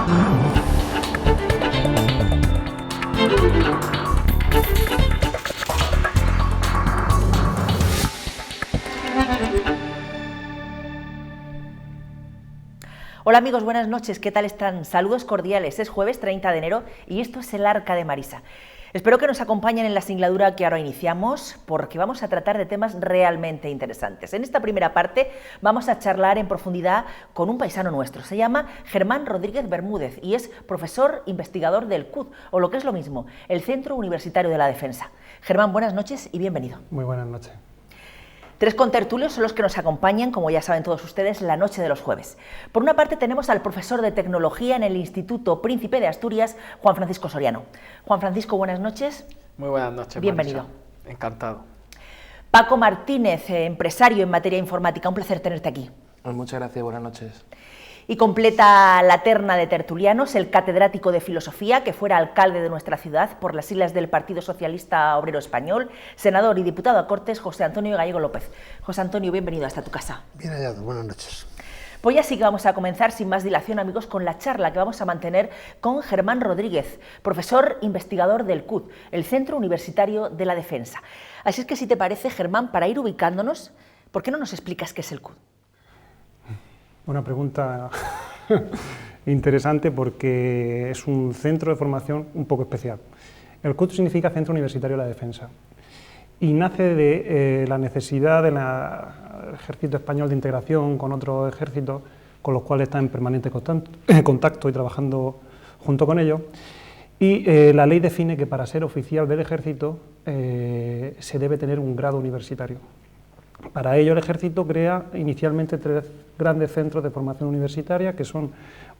Hola amigos, buenas noches, ¿qué tal están? Saludos cordiales, es jueves 30 de enero y esto es el Arca de Marisa. Espero que nos acompañen en la singladura que ahora iniciamos porque vamos a tratar de temas realmente interesantes. En esta primera parte vamos a charlar en profundidad con un paisano nuestro. Se llama Germán Rodríguez Bermúdez y es profesor investigador del CUD, o lo que es lo mismo, el Centro Universitario de la Defensa. Germán, buenas noches y bienvenido. Muy buenas noches. Tres contertulios son los que nos acompañan, como ya saben todos ustedes, la noche de los jueves. Por una parte tenemos al profesor de Tecnología en el Instituto Príncipe de Asturias, Juan Francisco Soriano. Juan Francisco, buenas noches. Muy buenas noches, bienvenido. Marisa. Encantado. Paco Martínez, empresario en materia informática, un placer tenerte aquí. Muchas gracias, buenas noches. Y completa la terna de tertulianos el catedrático de Filosofía, que fuera alcalde de nuestra ciudad por las siglas del Partido Socialista Obrero Español, senador y diputado a Cortes, José Antonio Gallego López. José Antonio, bienvenido hasta tu casa. Bien hallado, buenas noches. Pues ya sí que vamos a comenzar sin más dilación, amigos, con la charla que vamos a mantener con Germán Rodríguez, profesor investigador del CUD, el Centro Universitario de la Defensa. Así es que, si te parece, Germán, para ir ubicándonos, ¿por qué no nos explicas qué es el CUD? Una pregunta interesante porque es un centro de formación un poco especial. El CUD significa Centro Universitario de la Defensa y nace de la necesidad del ejército español de integración con otros ejércitos con los cuales está en permanente contacto y trabajando junto con ellos. Y la ley define que para ser oficial del ejército se debe tener un grado universitario. Para ello el ejército crea inicialmente tres grandes centros de formación universitaria, que son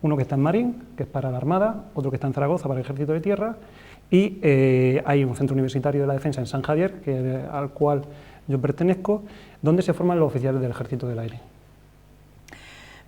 uno que está en Marín, que es para la Armada, otro que está en Zaragoza para el Ejército de Tierra, y hay un centro universitario de la defensa en San Javier, al cual yo pertenezco, donde se forman los oficiales del Ejército del Aire.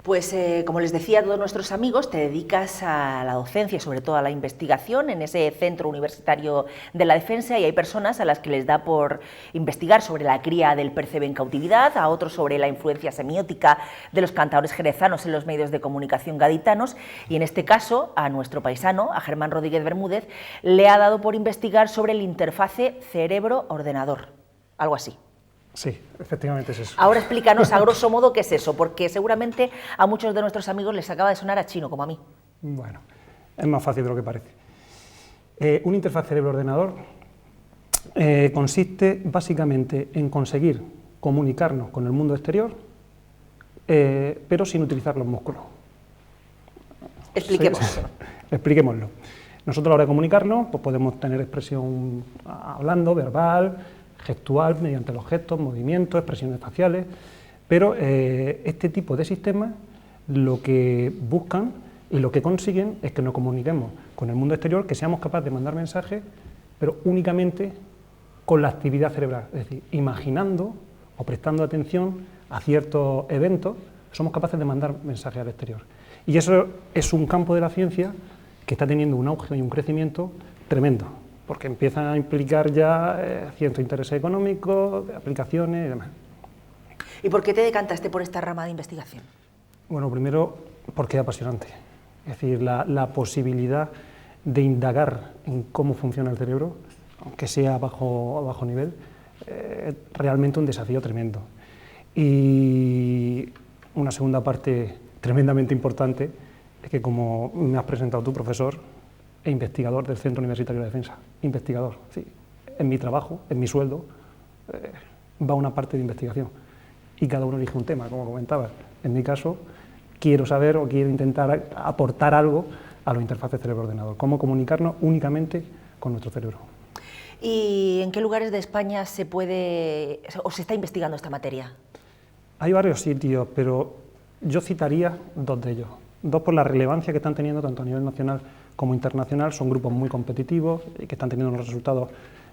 Pues como les decía a todos nuestros amigos, te dedicas a la docencia y sobre todo a la investigación en ese Centro Universitario de la Defensa, y hay personas a las que les da por investigar sobre la cría del percebe en cautividad, a otros sobre la influencia semiótica de los cantadores jerezanos en los medios de comunicación gaditanos, y en este caso a nuestro paisano, a Germán Rodríguez Bermúdez, le ha dado por investigar sobre el interfase cerebro-ordenador, algo así. Sí, efectivamente es eso. Ahora explícanos a grosso modo qué es eso, porque seguramente a muchos de nuestros amigos les acaba de sonar a chino, como a mí. Bueno, es más fácil de lo que parece. Un interfaz cerebro-ordenador consiste básicamente en conseguir comunicarnos con el mundo exterior, pero sin utilizar los músculos. Expliquemos. Sí, expliquémoslo. Nosotros a la hora de comunicarnos pues podemos tener expresión hablando, verbal, gestual, mediante los gestos, movimientos, expresiones faciales, pero este tipo de sistemas lo que buscan y lo que consiguen es que nos comuniquemos con el mundo exterior, que seamos capaces de mandar mensajes, pero únicamente con la actividad cerebral, es decir, imaginando o prestando atención a ciertos eventos, somos capaces de mandar mensajes al exterior. Y eso es un campo de la ciencia que está teniendo un auge y un crecimiento tremendo, porque empiezan a implicar ya ciertos intereses económicos, aplicaciones y demás. ¿Y por qué te decantaste por esta rama de investigación? Bueno, primero porque es apasionante, es decir, la posibilidad de indagar en cómo funciona el cerebro, aunque sea a bajo nivel, es realmente un desafío tremendo. Y una segunda parte tremendamente importante es que, como me has presentado tú, profesor, e investigador del Centro Universitario de la Defensa. Investigador, sí. En mi trabajo, en mi sueldo, va una parte de investigación. Y cada uno elige un tema, como comentabas. En mi caso, quiero saber o quiero intentar aportar algo a los interfaces cerebro-ordenador. Cómo comunicarnos únicamente con nuestro cerebro. ¿Y en qué lugares de España se puede o se está investigando esta materia? Hay varios sitios, pero yo citaría dos de ellos. Dos por la relevancia que están teniendo tanto a nivel nacional como internacional. Son grupos muy competitivos y que están teniendo unos resultados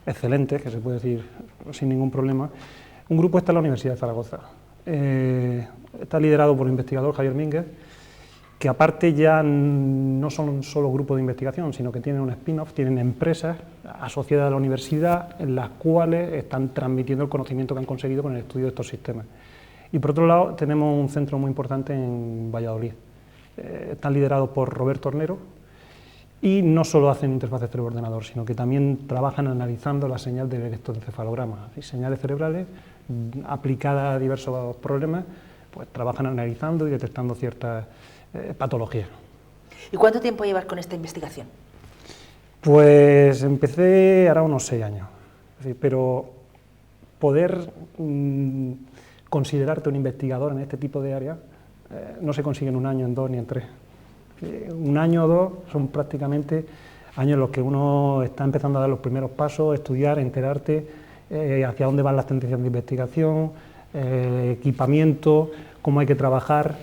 excelentes, que se puede decir sin ningún problema. Un grupo está en la Universidad de Zaragoza. Está liderado por el investigador Javier Mínguez, que aparte ya no son solo grupos de investigación, sino que tienen un spin-off, tienen empresas asociadas a la universidad en las cuales están transmitiendo el conocimiento que han conseguido con el estudio de estos sistemas. Y por otro lado tenemos un centro muy importante en Valladolid, están liderados por Roberto Hornero y no solo hacen interfaces cerebro-ordenador, sino que también trabajan analizando la señal del electroencefalograma, y señales cerebrales aplicadas a diversos problemas, pues trabajan analizando y detectando ciertas patologías. ¿Y cuánto tiempo llevas con esta investigación? Pues empecé ahora unos 6 años, es decir, pero poder considerarte un investigador en este tipo de áreas no se consigue en 1 año, en 2 ni en 3. 1 año o 2 son prácticamente años en los que uno está empezando a dar los primeros pasos, estudiar, enterarte hacia dónde van las tendencias de investigación, equipamiento, cómo hay que trabajar,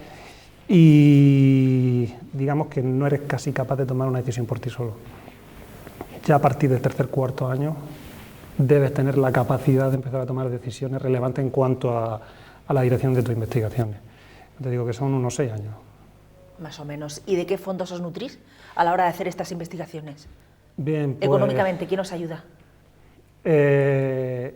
y digamos que no eres casi capaz de tomar una decisión por ti solo. Ya a partir del 3.º, 4.º año debes tener la capacidad de empezar a tomar decisiones relevantes en cuanto a la dirección de tus investigaciones. Te digo que son unos 6 años. Más o menos. ¿Y de qué fondos os nutrís a la hora de hacer estas investigaciones? Bien, pues, económicamente, ¿quién os ayuda? El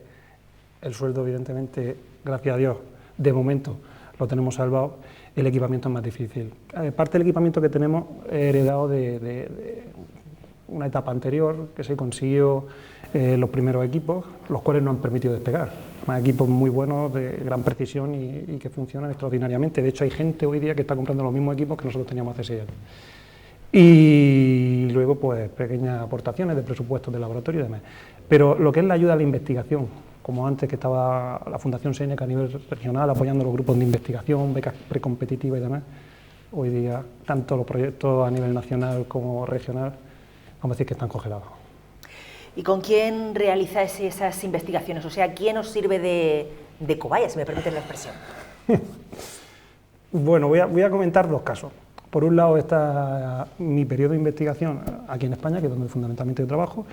sueldo, evidentemente, gracias a Dios, de momento lo tenemos salvado. El equipamiento es más difícil. Parte del equipamiento que tenemos heredado de una etapa anterior, que se consiguió los primeros equipos, los cuales nos han permitido despegar. Más equipos muy buenos, de gran precisión y que funcionan extraordinariamente. De hecho, hay gente hoy día que está comprando los mismos equipos que nosotros teníamos hace 6 años. Y luego, pues, pequeñas aportaciones de presupuestos de laboratorio y demás. Pero lo que es la ayuda a la investigación, como antes que estaba la Fundación Seneca a nivel regional apoyando los grupos de investigación, becas precompetitivas y demás, hoy día, tanto los proyectos a nivel nacional como regional, vamos a decir que están congelados. ¿Y con quién realizáis esas investigaciones? O sea, ¿quién os sirve de cobaya, si me permiten la expresión? Bueno, voy a comentar 2 casos. Por un lado está mi periodo de investigación aquí en España, que es donde fundamentalmente yo trabajo,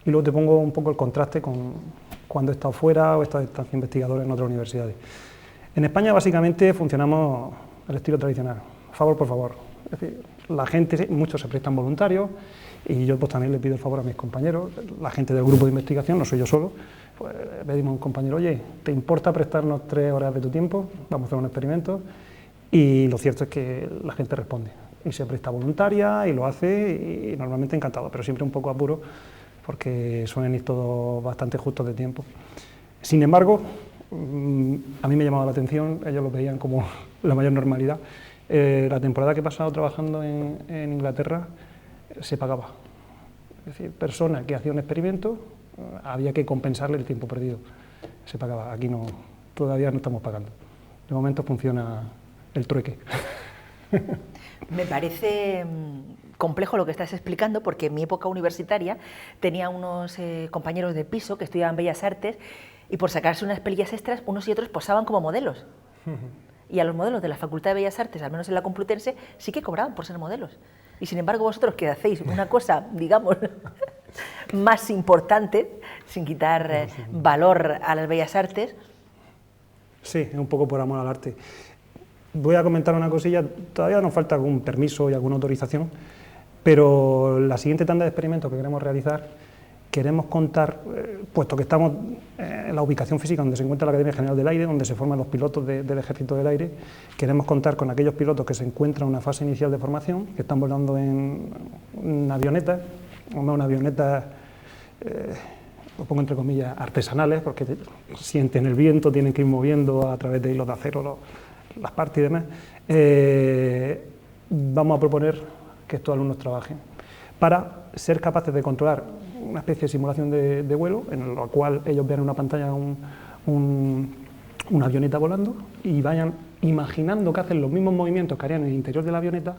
y luego te pongo un poco el contraste con cuando he estado fuera o he estado de estancia investigadora en otras universidades. En España básicamente funcionamos al estilo tradicional, favor por favor. Es decir, la gente, muchos se prestan voluntarios, y yo pues también le pido el favor a mis compañeros, la gente del grupo de investigación, no soy yo solo, pues pedimos a un compañero, oye, ¿te importa prestarnos 3 horas de tu tiempo? Vamos a hacer un experimento, y lo cierto es que la gente responde, y se presta voluntaria, y lo hace, y normalmente encantado, pero siempre un poco apuro, porque suelen ir todos bastante justos de tiempo. Sin embargo, a mí me llamaba la atención, ellos lo veían como la mayor normalidad. La temporada que he pasado trabajando en Inglaterra se pagaba. Es decir, persona que hacía un experimento, había que compensarle el tiempo perdido. Se pagaba. Aquí no, todavía no estamos pagando. De momento funciona el trueque. Me parece complejo lo que estás explicando, porque en mi época universitaria tenía unos compañeros de piso que estudiaban Bellas Artes, y por sacarse unas pelillas extras, unos y otros posaban como modelos. Y a los modelos de la Facultad de Bellas Artes, al menos en la Complutense, sí que cobraban por ser modelos. Y sin embargo, vosotros que hacéis una cosa, digamos, más importante, sin quitar valor a las Bellas Artes. Sí, es un poco por amor al arte. Voy a comentar una cosilla, todavía nos falta algún permiso y alguna autorización, pero la siguiente tanda de experimentos que queremos realizar, queremos contar, puesto que estamos en la ubicación física donde se encuentra la Academia General del Aire, donde se forman los pilotos del Ejército del Aire, queremos contar con aquellos pilotos que se encuentran en una fase inicial de formación, que están volando en una avioneta, lo pongo entre comillas, artesanales, porque sienten el viento, tienen que ir moviendo a través de hilos de acero las partes y demás. Vamos a proponer que estos alumnos trabajen para ser capaces de controlar una especie de simulación de vuelo, en la cual ellos vean en una pantalla una avioneta volando y vayan imaginando que hacen los mismos movimientos que harían en el interior de la avioneta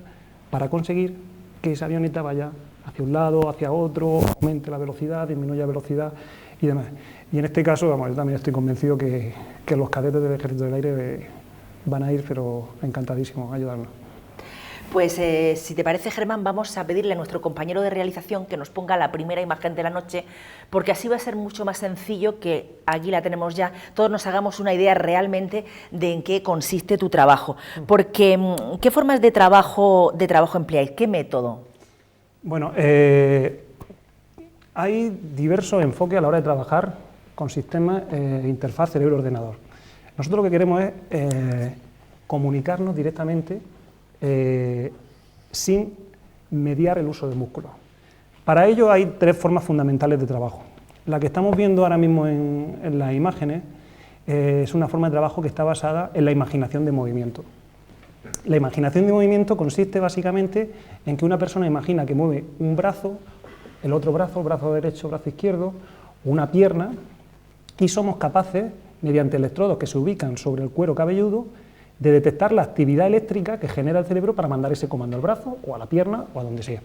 para conseguir que esa avioneta vaya hacia un lado, hacia otro, aumente la velocidad, disminuya la velocidad y demás. Y en este caso, vamos, yo también estoy convencido que los cadetes del Ejército del Aire van a ir, pero encantadísimos, a ayudarnos. Pues si te parece, Germán, vamos a pedirle a nuestro compañero de realización que nos ponga la primera imagen de la noche, porque así va a ser mucho más sencillo, que aquí la tenemos ya, todos nos hagamos una idea realmente de en qué consiste tu trabajo. Porque, ¿qué formas de trabajo empleáis? ¿Qué método? Bueno, hay diversos enfoques a la hora de trabajar con sistemas interfaz cerebro-ordenador. Nosotros lo que queremos es comunicarnos directamente sin mediar el uso de músculos. Para ello hay tres formas fundamentales de trabajo. La que estamos viendo ahora mismo en las imágenes es una forma de trabajo que está basada en la imaginación de movimiento. La imaginación de movimiento consiste básicamente en que una persona imagina que mueve un brazo, el otro brazo, brazo derecho, brazo izquierdo, una pierna, y somos capaces, mediante electrodos que se ubican sobre el cuero cabelludo, de detectar la actividad eléctrica que genera el cerebro para mandar ese comando al brazo, o a la pierna, o a donde sea.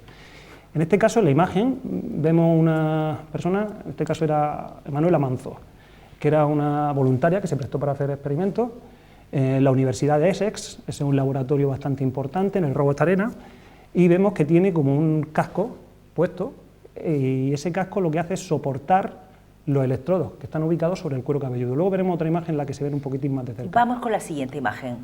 En este caso, en la imagen, vemos una persona, en este caso era Emanuela Manzo, que era una voluntaria que se prestó para hacer experimentos en la Universidad de Essex, ese es un laboratorio bastante importante en el Robot Arena, y vemos que tiene como un casco puesto, y ese casco lo que hace es soportar los electrodos que están ubicados sobre el cuero cabelludo. Luego veremos otra imagen en la que se ven un poquitín más de cerca. Vamos con la siguiente imagen.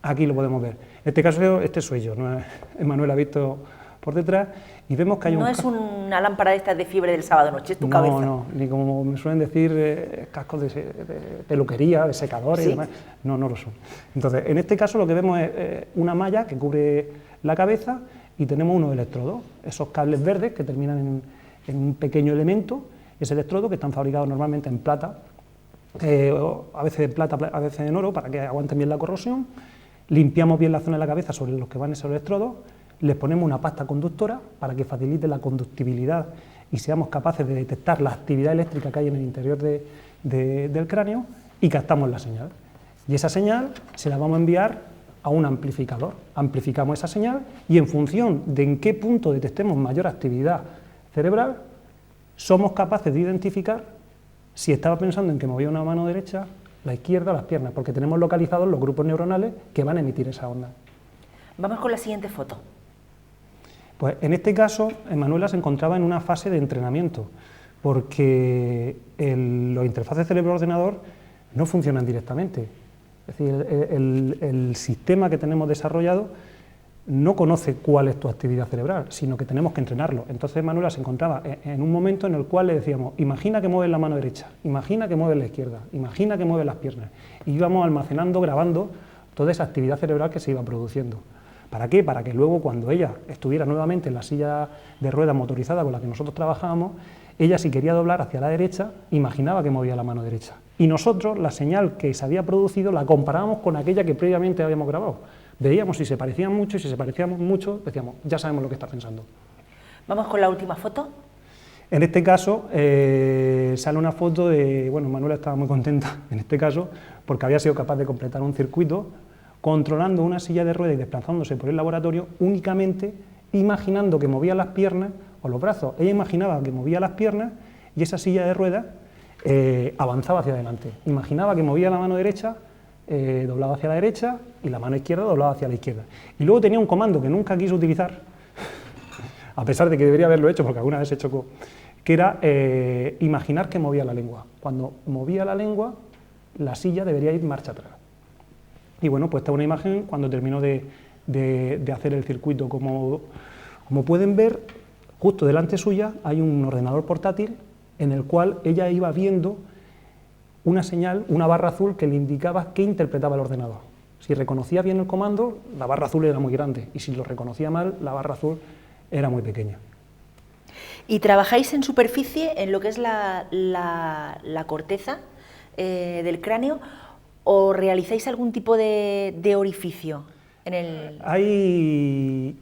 Aquí lo podemos ver. En este caso, este soy yo, ¿no? Emanuel ha visto por detrás, y vemos que hay No es una lámpara de estas de fiebre del sábado noche, es tu cabeza. No, ni como me suelen decir, cascos de peluquería, de secadores, ¿sí? Y demás. No, no lo son. Entonces, en este caso lo que vemos es una malla que cubre la cabeza y tenemos unos electrodos, esos cables verdes que terminan en un pequeño elemento, ese electrodo que están fabricados normalmente en plata, a veces en plata, a veces en oro, para que aguanten bien la corrosión. Limpiamos bien la zona de la cabeza sobre los que van esos electrodos, les ponemos una pasta conductora para que facilite la conductibilidad y seamos capaces de detectar la actividad eléctrica que hay en el interior del cráneo, y captamos la señal. Y esa señal se la vamos a enviar a un amplificador. Amplificamos esa señal y en función de en qué punto detectemos mayor actividad cerebral, somos capaces de identificar si estaba pensando en que movía una mano derecha, la izquierda, las piernas, porque tenemos localizados los grupos neuronales que van a emitir esa onda. Vamos con la siguiente foto. Pues en este caso, Emanuela se encontraba en una fase de entrenamiento, porque los interfaces cerebro-ordenador no funcionan directamente. Es decir, el sistema que tenemos desarrollado no conoce cuál es tu actividad cerebral, sino que tenemos que entrenarlo. Entonces Emanuela se encontraba en un momento en el cual le decíamos, imagina que mueves la mano derecha, imagina que mueves la izquierda, imagina que mueves las piernas. Y íbamos almacenando, grabando toda esa actividad cerebral que se iba produciendo. ¿Para qué? Para que luego, cuando ella estuviera nuevamente en la silla de ruedas motorizada con la que nosotros trabajábamos, ella, si quería doblar hacia la derecha, imaginaba que movía la mano derecha. Y nosotros, la señal que se había producido, la comparábamos con aquella que previamente habíamos grabado. Veíamos si se parecían mucho, y si se parecían mucho, decíamos, ya sabemos lo que está pensando. Vamos con la última foto. En este caso, sale una foto de, bueno, Manuela estaba muy contenta, en este caso, porque había sido capaz de completar un circuito controlando una silla de ruedas y desplazándose por el laboratorio únicamente imaginando que movía las piernas o los brazos. Ella imaginaba que movía las piernas y esa silla de ruedas avanzaba hacia adelante. Imaginaba que movía la mano derecha, doblaba hacia la derecha, y la mano izquierda doblaba hacia la izquierda. Y luego tenía un comando que nunca quiso utilizar, a pesar de que debería haberlo hecho porque alguna vez se chocó, que era imaginar que movía la lengua. Cuando movía la lengua, la silla debería ir marcha atrás. Y bueno, pues esta es una imagen cuando terminó de hacer el circuito. Como pueden ver, justo delante suya hay un ordenador portátil en el cual ella iba viendo una señal, una barra azul que le indicaba qué interpretaba el ordenador. Si reconocía bien el comando, la barra azul era muy grande, y si lo reconocía mal, la barra azul era muy pequeña. ¿Y trabajáis en superficie, en lo que es la corteza del cráneo, o realizáis algún tipo de orificio en el...? Hay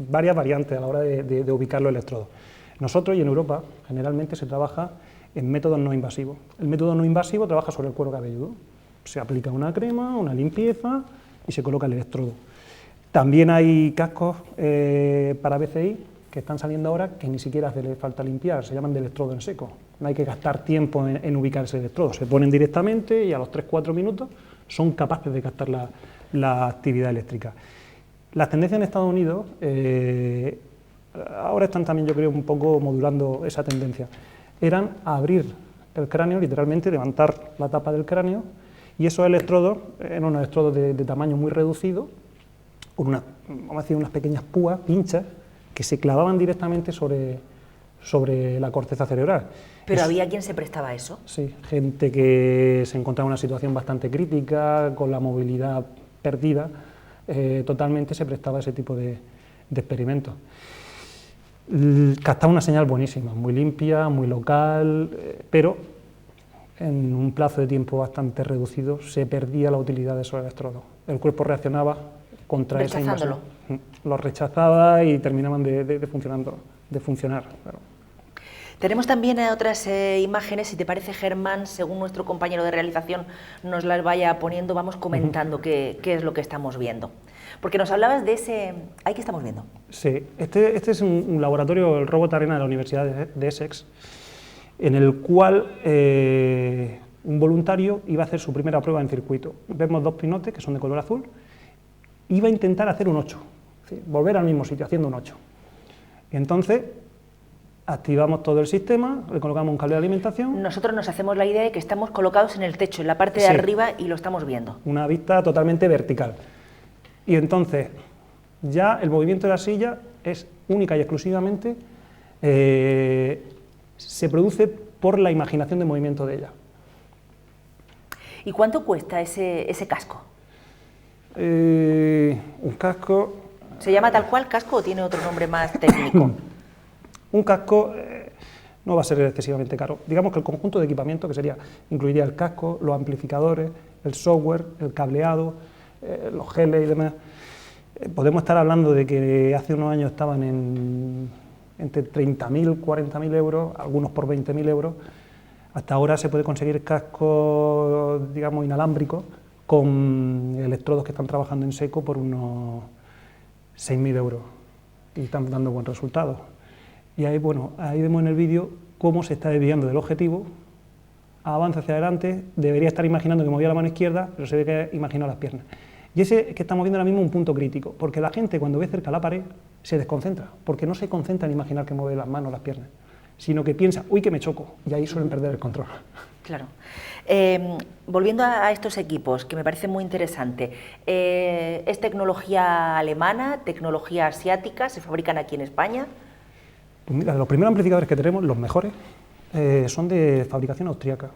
varias variantes a la hora de ubicar los electrodos. Nosotros, y en Europa, generalmente se trabaja en métodos no invasivos. El método no invasivo trabaja sobre el cuero cabelludo. Se aplica una crema, una limpieza y se coloca el electrodo. También hay cascos para BCI que están saliendo ahora que ni siquiera hace falta limpiar, se llaman de electrodo en seco. No hay que gastar tiempo en ubicar ese electrodo, se ponen directamente y a los 3-4 minutos son capaces de captar la actividad eléctrica. Las tendencias en Estados Unidos ahora están también, yo creo, un poco modulando esa tendencia. Eran abrir el cráneo, literalmente levantar la tapa del cráneo, y esos electrodos eran unos electrodos de tamaño muy reducido, con vamos a decir, unas pequeñas púas, pinchas, que se clavaban directamente sobre la corteza cerebral. ¿Pero había quien se prestaba a eso? Sí, gente que se encontraba en una situación bastante crítica, con la movilidad perdida, totalmente se prestaba a ese tipo de experimentos. Captaba una señal buenísima, muy limpia, muy local, pero en un plazo de tiempo bastante reducido se perdía la utilidad de esos electrodos. El cuerpo reaccionaba contra esa invasión, los rechazaba y terminaban de funcionar. Claro. Tenemos también otras imágenes, si te parece, Germán, según nuestro compañero de realización nos las vaya poniendo, vamos comentando qué es lo que estamos viendo. Porque nos hablabas de ese... ¿Ahí qué estamos viendo? Sí, este es un laboratorio, el Robot Arena de la Universidad de Essex, en el cual un voluntario iba a hacer su primera prueba en circuito. Vemos dos pinotes que son de color azul, iba a intentar hacer un 8, es decir, volver al mismo sitio haciendo un 8. Y entonces activamos todo el sistema, le colocamos un cable de alimentación. Nosotros nos hacemos la idea de que estamos colocados en el techo, en la parte de arriba, y lo estamos viendo. Una vista totalmente vertical. Y entonces ya el movimiento de la silla es única y exclusivamente, se produce por la imaginación de movimiento de ella. ¿Y cuánto cuesta ese casco? Un casco... ¿Se llama tal cual casco o tiene otro nombre más técnico? Un casco no va a ser excesivamente caro. Digamos que el conjunto de equipamiento, que incluiría el casco, los amplificadores, el software, el cableado, los geles y demás, podemos estar hablando de que hace unos años estaban entre 30.000, 40.000 euros, algunos por 20.000 euros. Hasta ahora se puede conseguir cascos, digamos, inalámbricos, con electrodos que están trabajando en seco por unos 6.000 euros y están dando buen resultado. Y ahí, bueno, ahí vemos en el vídeo cómo se está desviando del objetivo, avanza hacia adelante, debería estar imaginando que movía la mano izquierda, pero se ve que imaginó las piernas. Y ese que estamos viendo ahora mismo es un punto crítico, porque la gente cuando ve cerca la pared se desconcentra, porque no se concentra en imaginar que mueve las manos, las piernas, sino que piensa, uy, que me choco, y ahí suelen perder el control. Claro. Volviendo a estos equipos, que me parece muy interesante, ¿es tecnología alemana, tecnología asiática, se fabrican aquí en España? Pues mira, los primeros amplificadores que tenemos, los mejores, son de fabricación austríaca.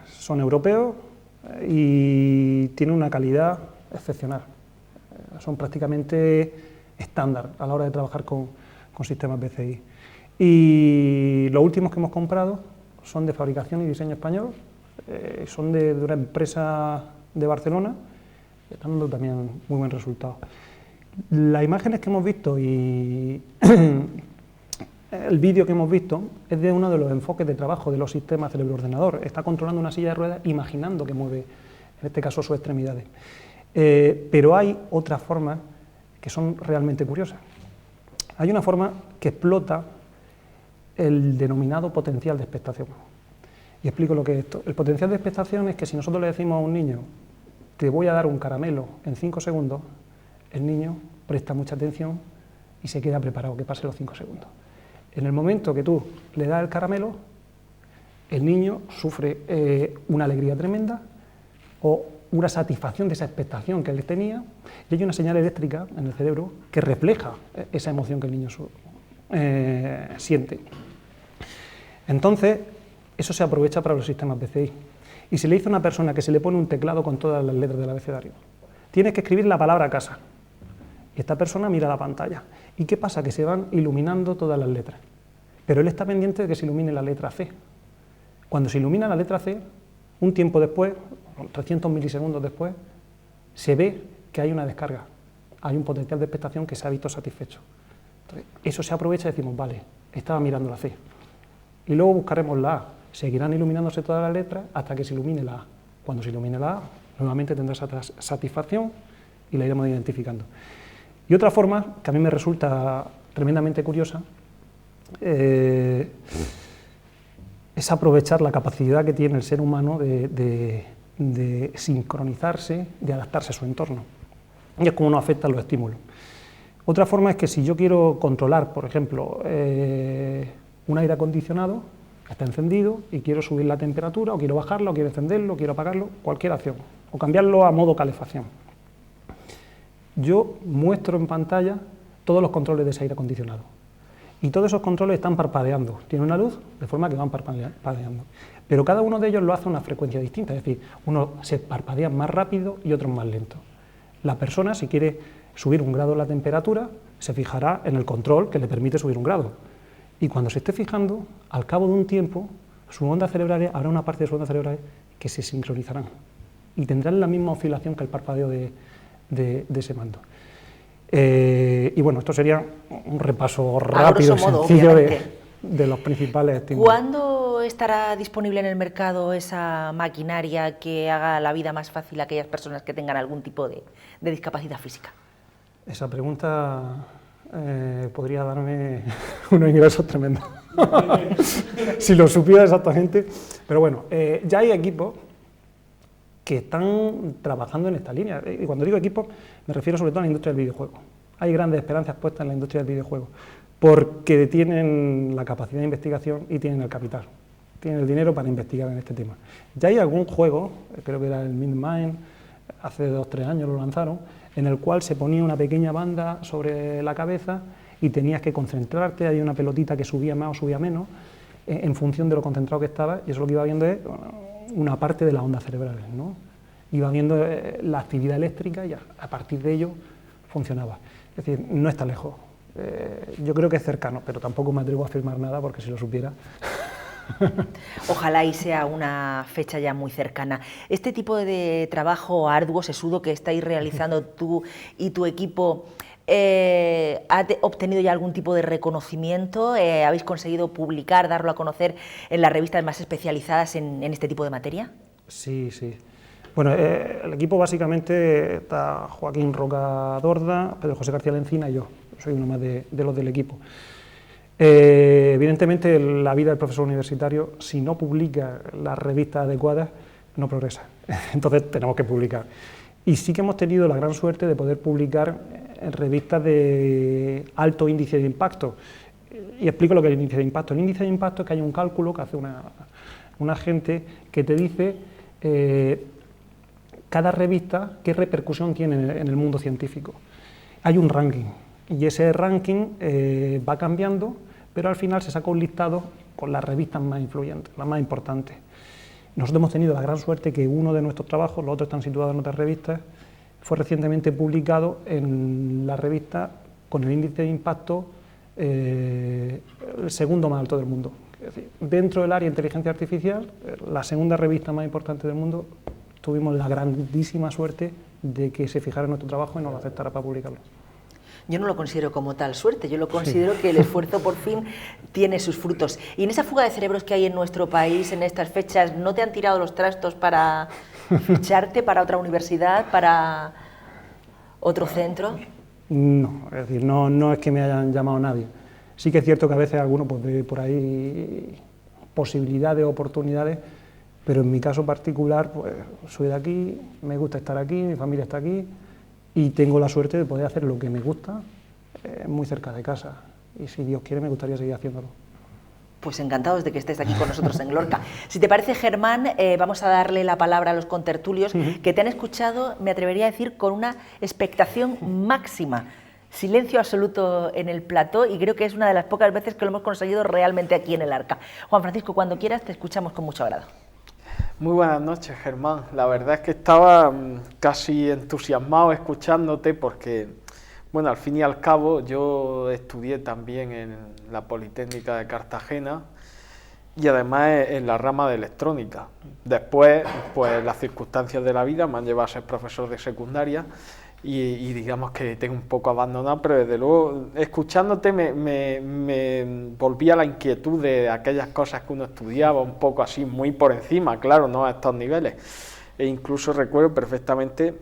Son europeos y tienen una calidad excepcional. Son prácticamente estándar a la hora de trabajar con sistemas BCI. Y los últimos que hemos comprado son de fabricación y diseño español, son de una empresa de Barcelona, que están dando también muy buen resultado. Las imágenes que hemos visto y el vídeo que hemos visto es de uno de los enfoques de trabajo de los sistemas cerebro-ordenador. Está controlando una silla de ruedas imaginando que mueve, en este caso, sus extremidades. Pero hay otras formas que son realmente curiosas. Hay una forma que explota el denominado potencial de expectación. Y explico lo que es esto. El potencial de expectación es que si nosotros le decimos a un niño, te voy a dar un caramelo en 5 segundos, el niño presta mucha atención y se queda preparado que pase los 5 segundos. En el momento que tú le das el caramelo, el niño sufre una alegría tremenda o una satisfacción de esa expectación que él tenía, y hay una señal eléctrica en el cerebro que refleja esa emoción que el niño siente. Entonces, eso se aprovecha para los sistemas BCI. Y se le dice a una persona que se le pone un teclado con todas las letras del abecedario. Tienes que escribir la palabra casa. Y esta persona mira la pantalla. ¿Y qué pasa? Que se van iluminando todas las letras. Pero él está pendiente de que se ilumine la letra C. Cuando se ilumina la letra C, un tiempo después, 300 milisegundos después, se ve que hay una descarga. Hay un potencial de expectación que se ha visto satisfecho. Entonces, eso se aprovecha y decimos, vale, estaba mirando la C. Y luego buscaremos la A. Seguirán iluminándose todas las letras hasta que se ilumine la A. Cuando se ilumine la A, nuevamente tendrá esa satisfacción y la iremos identificando. Y otra forma, que a mí me resulta tremendamente curiosa, es aprovechar la capacidad que tiene el ser humano de sincronizarse, de adaptarse a su entorno. Y es como nos afectan los estímulos. Otra forma es que si yo quiero controlar, por ejemplo, un aire acondicionado, está encendido y quiero subir la temperatura, o quiero bajarla, o quiero encenderlo, o quiero apagarlo, cualquier acción, o cambiarlo a modo calefacción. Yo muestro en pantalla todos los controles de ese aire acondicionado. Y todos esos controles están parpadeando, tienen una luz, de forma que van parpadeando. Pero cada uno de ellos lo hace a una frecuencia distinta, es decir, unos se parpadean más rápido y otros más lento. La persona, si quiere subir un grado la temperatura, se fijará en el control que le permite subir un grado. Y cuando se esté fijando, al cabo de un tiempo, sus ondas cerebrales, habrá una parte de sus ondas cerebrales que se sincronizarán y tendrán la misma oscilación que el parpadeo de ese mando. Y bueno, esto sería un repaso rápido y sencillo de los principales estímulos. ¿Cuándo estará disponible en el mercado esa maquinaria que haga la vida más fácil a aquellas personas que tengan algún tipo de discapacidad física? Esa pregunta podría darme unos ingresos tremendos, si lo supiera exactamente. Pero bueno, ya hay equipos que están trabajando en esta línea. Y cuando digo equipos, me refiero sobre todo a la industria del videojuego. Hay grandes esperanzas puestas en la industria del videojuego, porque tienen la capacidad de investigación y tienen el capital, tienen el dinero para investigar en este tema. Ya hay algún juego, creo que era el MindMine, hace 2 o 3 años lo lanzaron, en el cual se ponía una pequeña banda sobre la cabeza y tenías que concentrarte, hay una pelotita que subía más o subía menos, en función de lo concentrado que estaba, y eso lo que iba viendo es una parte de las ondas cerebrales, ¿no? Iba viendo la actividad eléctrica y a partir de ello funcionaba. Es decir, no está lejos. Yo creo que es cercano, pero tampoco me atrevo a afirmar nada porque si lo supiera... Ojalá y sea una fecha ya muy cercana. Este tipo de trabajo arduo, sesudo que estáis realizando tú y tu equipo, ¿ha obtenido ya algún tipo de reconocimiento? ¿Habéis conseguido publicar, darlo a conocer en las revistas más especializadas en este tipo de materia? Sí, sí. Bueno, el equipo básicamente está Joaquín Roca Dorda, Pedro José García Lencina y yo. Soy uno más de los del equipo. Evidentemente, la vida del profesor universitario, si no publica las revistas adecuadas, no progresa. Entonces, tenemos que publicar. Y sí que hemos tenido la gran suerte de poder publicar en revistas de alto índice de impacto. Y explico lo que es el índice de impacto. El índice de impacto es que hay un cálculo que hace una gente que te dice cada revista qué repercusión tiene en el mundo científico. Hay un ranking. Y ese ranking va cambiando, pero al final se saca un listado con las revistas más influyentes, las más importantes. Nosotros hemos tenido la gran suerte que uno de nuestros trabajos, los otros están situados en otras revistas, fue recientemente publicado en la revista con el índice de impacto el segundo más alto del mundo. Es decir, dentro del área de inteligencia artificial, la segunda revista más importante del mundo, tuvimos la grandísima suerte de que se fijara en nuestro trabajo y nos lo aceptara para publicarlo. Yo no lo considero como tal suerte, yo lo considero que el esfuerzo por fin tiene sus frutos. Y en esa fuga de cerebros que hay en nuestro país en estas fechas, ¿no te han tirado los trastos para ficharte para otra universidad, para otro centro? No, es decir, no es que me hayan llamado nadie. Sí que es cierto que a veces alguno pues, ve por ahí posibilidades, oportunidades, pero en mi caso particular, pues soy de aquí, me gusta estar aquí, mi familia está aquí, y tengo la suerte de poder hacer lo que me gusta muy cerca de casa. Y si Dios quiere, me gustaría seguir haciéndolo. Pues encantados de que estés aquí con nosotros en Lorca. Si te parece, Germán, vamos a darle la palabra a los contertulios que te han escuchado, me atrevería a decir, con una expectación máxima. Silencio absoluto en el plató y creo que es una de las pocas veces que lo hemos conseguido realmente aquí en el Arca. Juan Francisco, cuando quieras, te escuchamos con mucho agrado. Muy buenas noches, Germán. La verdad es que estaba casi entusiasmado escuchándote porque, bueno, al fin y al cabo yo estudié también en la Politécnica de Cartagena y además en la rama de electrónica. Después, pues las circunstancias de la vida me han llevado a ser profesor de secundaria y digamos que tengo un poco abandonado, pero desde luego escuchándote me volvía la inquietud de aquellas cosas que uno estudiaba un poco así muy por encima, claro, no a estos niveles. E incluso recuerdo perfectamente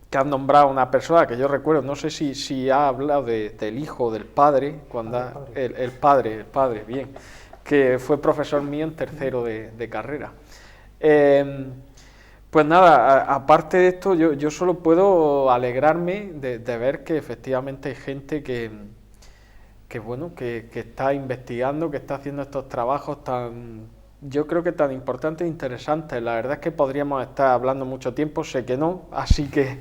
que has nombrado a una persona que yo recuerdo, no sé si ha hablado del hijo o del padre, cuando el padre, bien, que fue profesor mío en tercero de carrera. Pues nada, aparte de esto, yo solo puedo alegrarme de ver que efectivamente hay gente que está investigando, que está haciendo estos trabajos yo creo que tan importantes e interesantes. La verdad es que podríamos estar hablando mucho tiempo, sé que no, así que...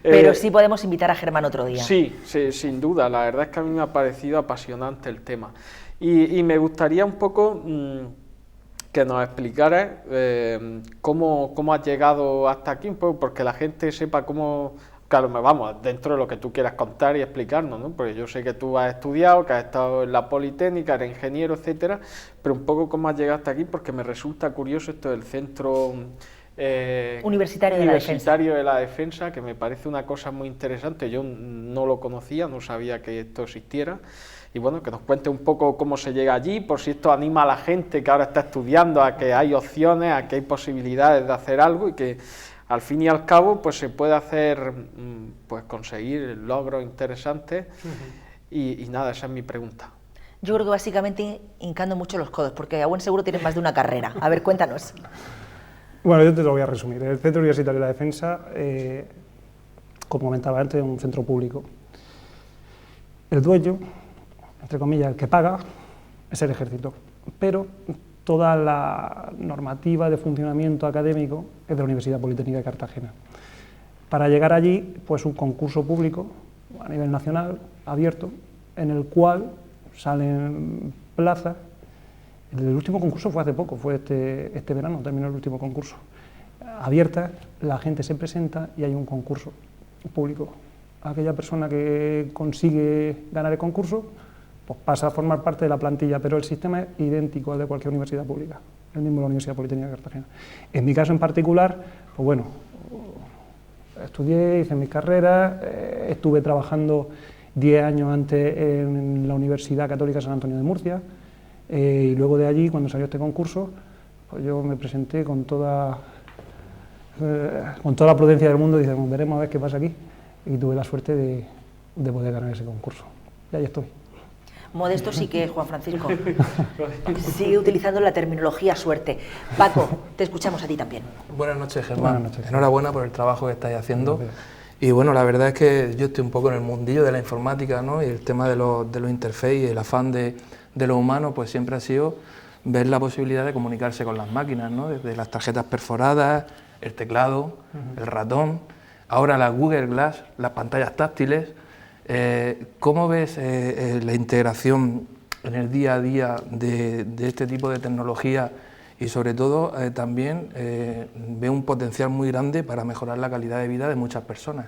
Pero sí podemos invitar a Germán otro día. Sí, sin duda, la verdad es que a mí me ha parecido apasionante el tema. Y me gustaría un poco... que nos explicaras cómo has llegado hasta aquí, un poco, porque la gente sepa cómo, claro, vamos, dentro de lo que tú quieras contar y explicarnos, ¿no? Porque yo sé que tú has estudiado, que has estado en la Politécnica, eres ingeniero, etcétera, pero un poco cómo has llegado hasta aquí, porque me resulta curioso esto del centro Universitario de la Defensa, que me parece una cosa muy interesante. Yo no lo conocía, no sabía que esto existiera. Y bueno, que nos cuente un poco cómo se llega allí, por si esto anima a la gente que ahora está estudiando a que hay opciones, a que hay posibilidades de hacer algo y que al fin y al cabo pues se puede hacer, pues conseguir logros interesantes. Y nada, esa es mi pregunta. Yo creo que básicamente hincando mucho los codos, porque a buen seguro tienes más de una carrera. A ver, cuéntanos. Bueno, yo te lo voy a resumir. El Centro Universitario de la Defensa, como comentaba antes, es un centro público. El dueño, entre comillas, el que paga, es el Ejército, pero toda la normativa de funcionamiento académico es de la Universidad Politécnica de Cartagena. Para llegar allí, pues un concurso público a nivel nacional, abierto, en el cual salen plazas. El último concurso fue hace poco, fue este verano, terminó el último concurso. Abierta, la gente se presenta y hay un concurso público. Aquella persona que consigue ganar el concurso, pues pasa a formar parte de la plantilla, pero el sistema es idéntico al de cualquier universidad pública, el mismo de la Universidad Politécnica de Cartagena. En mi caso en particular, pues bueno, estudié, hice mis carreras, estuve trabajando 10 años antes en la Universidad Católica San Antonio de Murcia, y luego de allí, cuando salió este concurso, pues yo me presenté con toda la prudencia del mundo, y dije, veremos a ver qué pasa aquí, y tuve la suerte de poder ganar ese concurso, y ahí estoy. Modesto sí que es, Juan Francisco. Sigue utilizando la terminología suerte. Paco, te escuchamos a ti también. Buenas noches, Germán. Buenas noches. Enhorabuena por el trabajo que estáis haciendo. Y bueno, la verdad es que yo estoy un poco en el mundillo de la informática, ¿no? Y el tema de los interfaces y el afán de lo humano, pues siempre ha sido ver la posibilidad de comunicarse con las máquinas, ¿no? Desde las tarjetas perforadas, el teclado, el ratón, ahora la Google Glass, las pantallas táctiles. ¿Cómo ves la integración en el día a día de este tipo de tecnología y sobre todo también veo un potencial muy grande para mejorar la calidad de vida de muchas personas?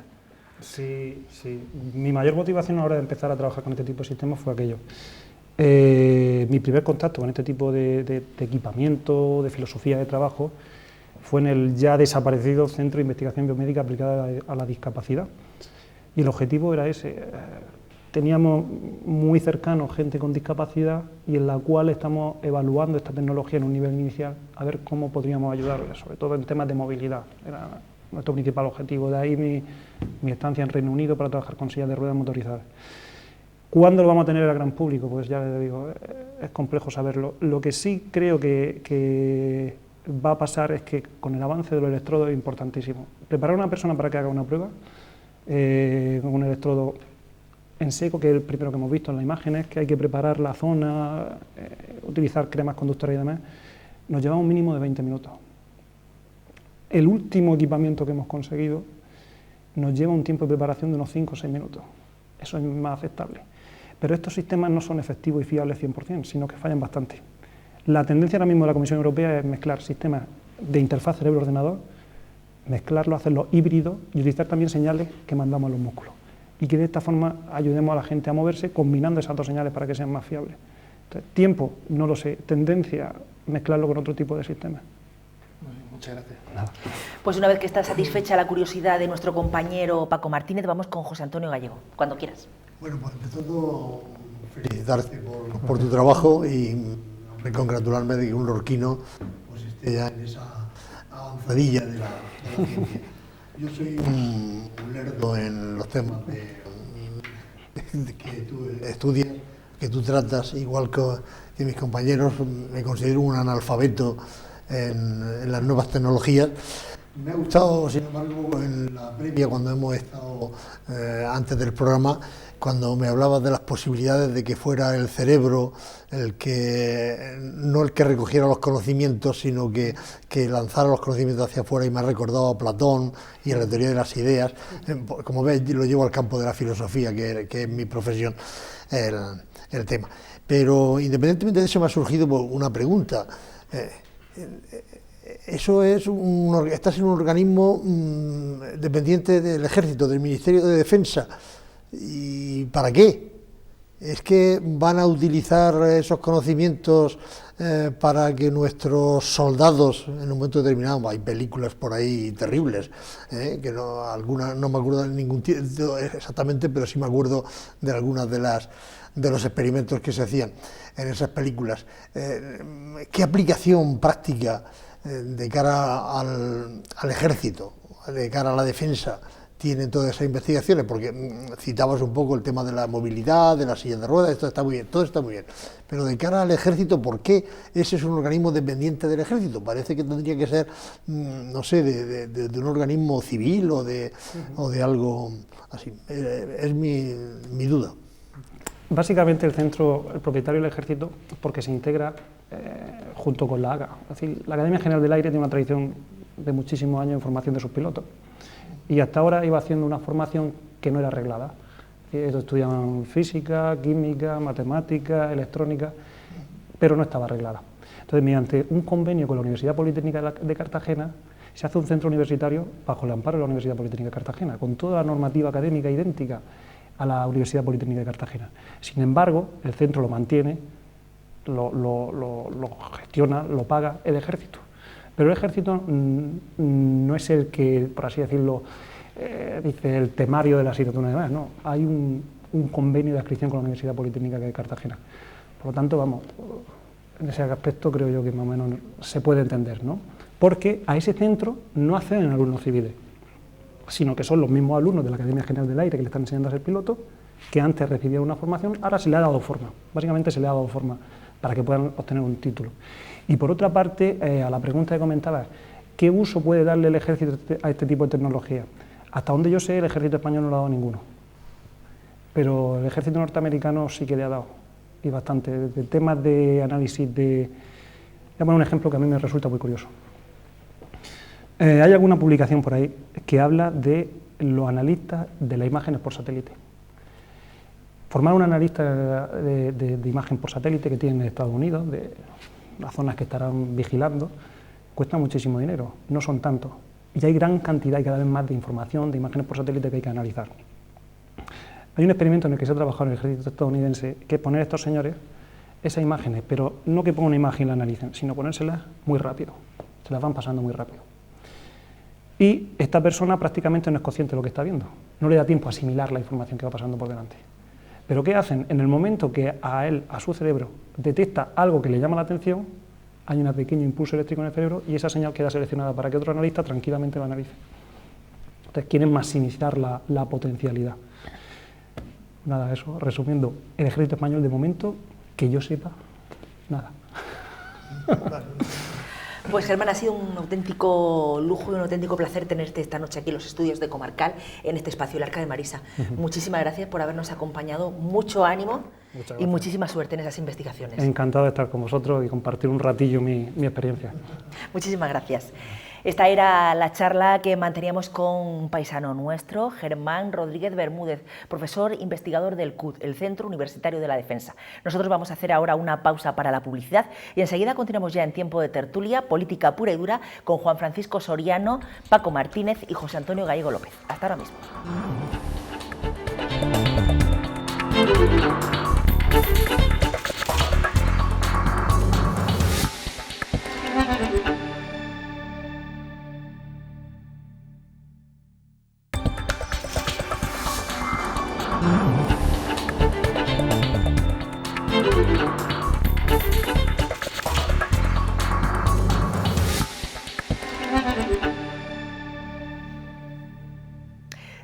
Sí, sí. Mi mayor motivación a la hora de empezar a trabajar con este tipo de sistemas fue aquello. Mi primer contacto con este tipo de equipamiento, de filosofía de trabajo, fue en el ya desaparecido Centro de Investigación Biomédica Aplicada a la Discapacidad. Y el objetivo era ese. Teníamos muy cercano gente con discapacidad y en la cual estamos evaluando esta tecnología en un nivel inicial a ver cómo podríamos ayudarles, sobre todo en temas de movilidad. Era nuestro principal objetivo. De ahí mi estancia en Reino Unido para trabajar con sillas de ruedas motorizadas. ¿Cuándo lo vamos a tener al gran público? Pues ya les digo, es complejo saberlo. Lo que sí creo que va a pasar es que con el avance de los electrodos es importantísimo. Preparar a una persona para que haga una prueba con un electrodo en seco, que es el primero que hemos visto en las imágenes, que hay que preparar la zona, utilizar cremas conductoras y demás, nos lleva un mínimo de 20 minutos. El último equipamiento que hemos conseguido nos lleva un tiempo de preparación de unos 5 o 6 minutos. Eso es más aceptable. Pero estos sistemas no son efectivos y fiables 100%, sino que fallan bastante. La tendencia ahora mismo de la Comisión Europea es mezclar sistemas de interfaz cerebro-ordenador, mezclarlo, hacerlo híbrido y utilizar también señales que mandamos a los músculos. Y que de esta forma ayudemos a la gente a moverse combinando esas dos señales para que sean más fiables. Entonces, tiempo, no lo sé. Tendencia, mezclarlo con otro tipo de sistemas. Muy bien, muchas gracias. Nada. Pues una vez que está satisfecha la curiosidad de nuestro compañero Paco Martínez, vamos con José Antonio Gallego, cuando quieras. Bueno, pues empezando, felicitarte por tu trabajo y congratularme de que un lorquino pues esté ya en esa avanzadilla de la ciencia. Yo soy un lerdo en los temas que tú estudias, que tú tratas, igual que mis compañeros. Me considero un analfabeto en las nuevas tecnologías. Me ha gustado, sin embargo, en la previa, cuando hemos estado antes del programa, cuando me hablabas de las posibilidades de que fuera el cerebro no el que recogiera los conocimientos, sino que lanzara los conocimientos hacia afuera, y me ha recordado a Platón y a la teoría de las ideas. Como ves, lo llevo al campo de la filosofía, que es mi profesión, el tema. Pero independientemente de eso, me ha surgido una pregunta. Eso estás en un organismo dependiente del Ejército, del Ministerio de Defensa. ¿Y para qué? ¿Es que van a utilizar esos conocimientos para que nuestros soldados, en un momento determinado, hay películas por ahí terribles, que algunas no me acuerdo de ningún exactamente, pero sí me acuerdo de algunas de los experimentos que se hacían en esas películas? ¿Qué aplicación práctica de cara al ejército, de cara a la defensa, tienen todas esas investigaciones? Porque citabas un poco el tema de la movilidad, de las sillas de ruedas, esto está muy bien, todo está muy bien, pero de cara al ejército, ¿por qué ese es un organismo dependiente del ejército? Parece que tendría que ser, no sé, de un organismo civil o de algo así. Es mi duda. Básicamente el propietario del ejército, porque se integra junto con la AGA. Es decir, la Academia General del Aire tiene una tradición de muchísimos años en formación de sus pilotos, y hasta ahora iba haciendo una formación que no era reglada. Ellos estudiaban física, química, matemática, electrónica, pero no estaba arreglada. Entonces, mediante un convenio con la Universidad Politécnica de Cartagena, se hace un centro universitario bajo el amparo de la Universidad Politécnica de Cartagena, con toda la normativa académica idéntica a la Universidad Politécnica de Cartagena. Sin embargo, el centro lo mantiene, lo gestiona, lo paga el Ejército. Pero el Ejército no es el que, por así decirlo, dice el temario de la asignatura de demás, no, hay un convenio de adscripción con la Universidad Politécnica de Cartagena. Por lo tanto, vamos, en ese aspecto creo yo que más o menos se puede entender, ¿no? Porque a ese centro no acceden alumnos civiles, sino que son los mismos alumnos de la Academia General del Aire que le están enseñando a ser piloto, que antes recibieron una formación, ahora se le ha dado forma, básicamente se le ha dado forma para que puedan obtener un título. Y por otra parte, a la pregunta que comentabas, ¿qué uso puede darle el Ejército a este tipo de tecnología? Hasta donde yo sé, el Ejército español no le ha dado ninguno, pero el Ejército norteamericano sí que le ha dado, y bastante, de temas de análisis de... Voy a poner un ejemplo que a mí me resulta muy curioso. Hay alguna publicación por ahí que habla de los analistas de las imágenes por satélite. Formar un analista de imagen por satélite que tienen en Estados Unidos, de las zonas que estarán vigilando, cuesta muchísimo dinero, no son tantos. Y hay gran cantidad y cada vez más de información, de imágenes por satélite que hay que analizar. Hay un experimento en el que se ha trabajado en el ejército estadounidense, que es poner a estos señores esas imágenes, pero no que pongan una imagen y la analicen, sino ponérselas muy rápido, se las van pasando muy rápido. Y esta persona prácticamente no es consciente de lo que está viendo, no le da tiempo a asimilar la información que va pasando por delante. Pero ¿qué hacen? En el momento que a su cerebro, detecta algo que le llama la atención, hay un pequeño impulso eléctrico en el cerebro y esa señal queda seleccionada para que otro analista tranquilamente lo analice. Entonces quieren maximizar la potencialidad. Nada, eso, resumiendo, el Ejército Español de momento, que yo sepa, nada. Pues Germán, ha sido un auténtico lujo y un auténtico placer tenerte esta noche aquí en los estudios de Comarcal, en este espacio, el Arca de Marisa. Muchísimas gracias por habernos acompañado, mucho ánimo y muchísima suerte en esas investigaciones. Encantado de estar con vosotros y compartir un ratillo mi experiencia. Muchísimas gracias. Esta era la charla que manteníamos con un paisano nuestro, Germán Rodríguez Bermúdez, profesor investigador del CUD, el Centro Universitario de la Defensa. Nosotros vamos a hacer ahora una pausa para la publicidad y enseguida continuamos ya en tiempo de tertulia, política pura y dura, con Juan Francisco Soriano, Paco Martínez y José Antonio Gallego López. Hasta ahora mismo.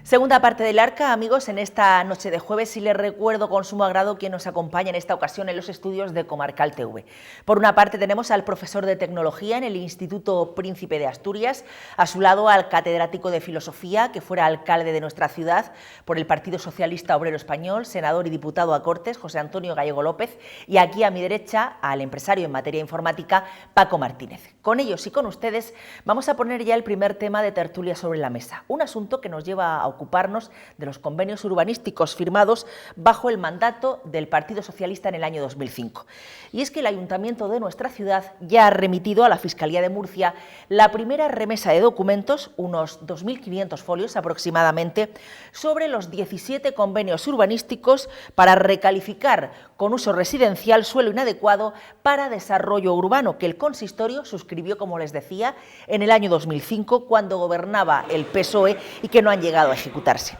Segunda parte del Arca, amigos, en esta noche de jueves, y les recuerdo con sumo agrado quien nos acompaña en esta ocasión en los estudios de Comarcal TV. Por una parte tenemos al profesor de Tecnología en el Instituto Príncipe de Asturias, a su lado al catedrático de Filosofía, que fuera alcalde de nuestra ciudad por el Partido Socialista Obrero Español, senador y diputado a Cortes, José Antonio Gallego López, y aquí a mi derecha al empresario en materia informática, Paco Martínez. Con ellos y con ustedes vamos a poner ya el primer tema de tertulia sobre la mesa, un asunto que nos lleva a ocuparnos de los convenios urbanísticos firmados bajo el mandato del Partido Socialista en el año 2005. Y es que el Ayuntamiento de nuestra ciudad ya ha remitido a la Fiscalía de Murcia la primera remesa de documentos, unos 2.500 folios aproximadamente, sobre los 17 convenios urbanísticos para recalificar con uso residencial suelo inadecuado para desarrollo urbano, que el consistorio suscribió, como les decía, en el año 2005, cuando gobernaba el PSOE, y que no han llegado a ejecutarse.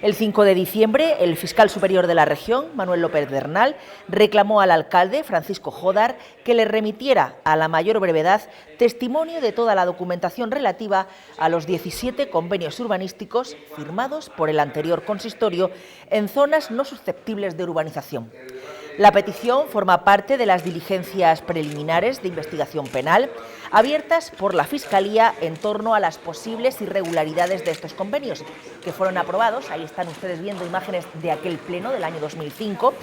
El 5 de diciembre, el fiscal superior de la región, Manuel López Bernal, reclamó al alcalde, Francisco Jodar, que le remitiera a la mayor brevedad testimonio de toda la documentación relativa a los 17 convenios urbanísticos firmados por el anterior consistorio en zonas no susceptibles de urbanización. La petición forma parte de las diligencias preliminares de investigación penal abiertas por la Fiscalía en torno a las posibles irregularidades de estos convenios, que fueron aprobados, ahí están ustedes viendo imágenes de aquel pleno del año 2005,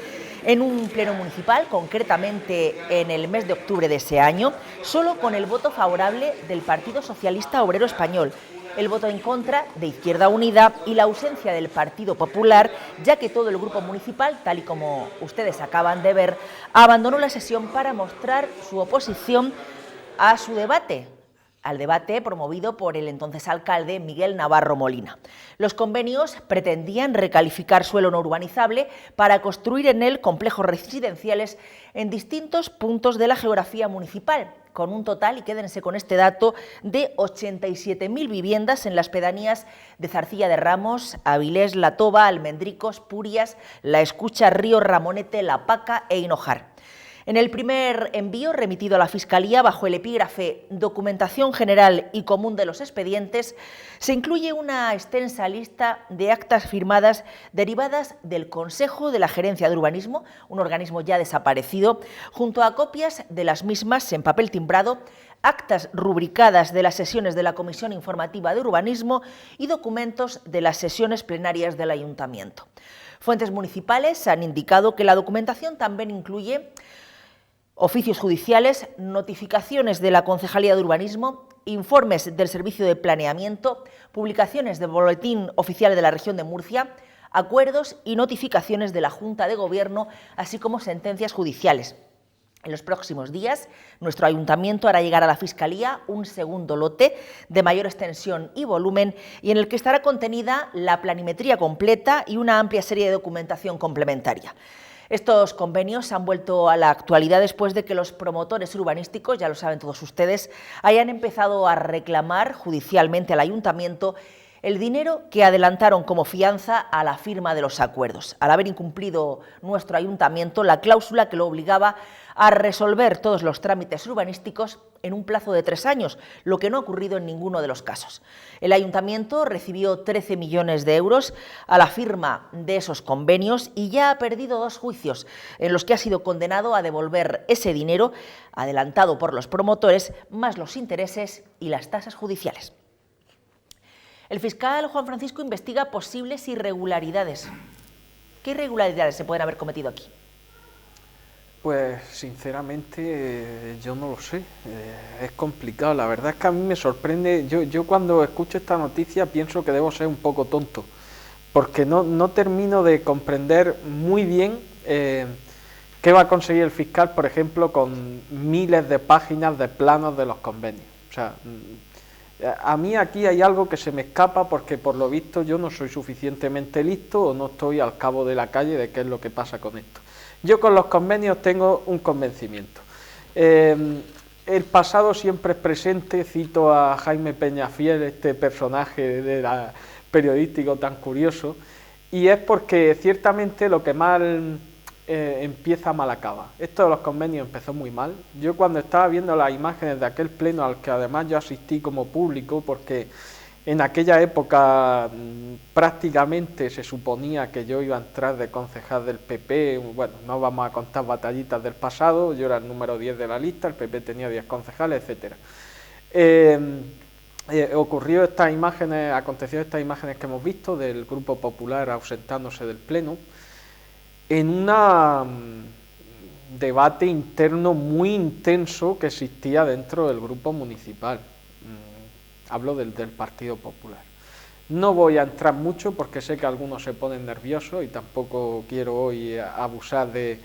en un pleno municipal, concretamente en el mes de octubre de ese año, solo con el voto favorable del Partido Socialista Obrero Español, el voto en contra de Izquierda Unida y la ausencia del Partido Popular, ya que todo el grupo municipal, tal y como ustedes acaban de ver, abandonó la sesión para mostrar su oposición a su debate, al debate promovido por el entonces alcalde Miguel Navarro Molina. Los convenios pretendían recalificar suelo no urbanizable para construir en él complejos residenciales en distintos puntos de la geografía municipal, con un total, y quédense con este dato, de 87.000 viviendas en las pedanías de Zarcilla de Ramos, Avilés, La Toba, Almendricos, Purias, La Escucha, Río Ramonete, La Paca e Hinojar. En el primer envío remitido a la Fiscalía, bajo el epígrafe Documentación General y Común de los Expedientes, se incluye una extensa lista de actas firmadas derivadas del Consejo de la Gerencia de Urbanismo, un organismo ya desaparecido, junto a copias de las mismas en papel timbrado, actas rubricadas de las sesiones de la Comisión Informativa de Urbanismo y documentos de las sesiones plenarias del Ayuntamiento. Fuentes municipales han indicado que la documentación también incluye oficios judiciales, notificaciones de la Concejalía de Urbanismo, informes del Servicio de Planeamiento, publicaciones del Boletín Oficial de la Región de Murcia, acuerdos y notificaciones de la Junta de Gobierno, así como sentencias judiciales. En los próximos días, nuestro ayuntamiento hará llegar a la Fiscalía un segundo lote de mayor extensión y volumen, y en el que estará contenida la planimetría completa y una amplia serie de documentación complementaria. Estos convenios han vuelto a la actualidad después de que los promotores urbanísticos, ya lo saben todos ustedes, hayan empezado a reclamar judicialmente al ayuntamiento el dinero que adelantaron como fianza a la firma de los acuerdos, al haber incumplido nuestro ayuntamiento la cláusula que lo obligaba a resolver todos los trámites urbanísticos en un plazo de 3 años, lo que no ha ocurrido en ninguno de los casos. El ayuntamiento recibió 13 millones de euros a la firma de esos convenios y ya ha perdido 2 juicios en los que ha sido condenado a devolver ese dinero adelantado por los promotores, más los intereses y las tasas judiciales. El fiscal Juan Francisco investiga posibles irregularidades. ¿Qué irregularidades se pueden haber cometido aquí? Pues sinceramente yo no lo sé, es complicado, la verdad es que a mí me sorprende, yo cuando escucho esta noticia pienso que debo ser un poco tonto, porque no termino de comprender muy bien qué va a conseguir el fiscal, por ejemplo, con miles de páginas de planos de los convenios. O sea, a mí aquí hay algo que se me escapa porque por lo visto yo no soy suficientemente listo o no estoy al cabo de la calle de qué es lo que pasa con esto. Yo con los convenios tengo un convencimiento. El pasado siempre es presente, cito a Jaime Peñafiel, este personaje periodístico tan curioso, y es porque ciertamente lo que mal empieza mal acaba. Esto de los convenios empezó muy mal. Yo cuando estaba viendo las imágenes de aquel pleno al que además yo asistí como público, porque en aquella época prácticamente se suponía que yo iba a entrar de concejal del PP, bueno, no vamos a contar batallitas del pasado, yo era el número 10 de la lista, el PP tenía 10 concejales, etcétera. Ocurrió estas imágenes, aconteció estas imágenes que hemos visto del Grupo Popular ausentándose del pleno, en un debate interno muy intenso que existía dentro del grupo municipal. Hablo del Partido Popular. No voy a entrar mucho porque sé que algunos se ponen nerviosos y tampoco quiero hoy abusar de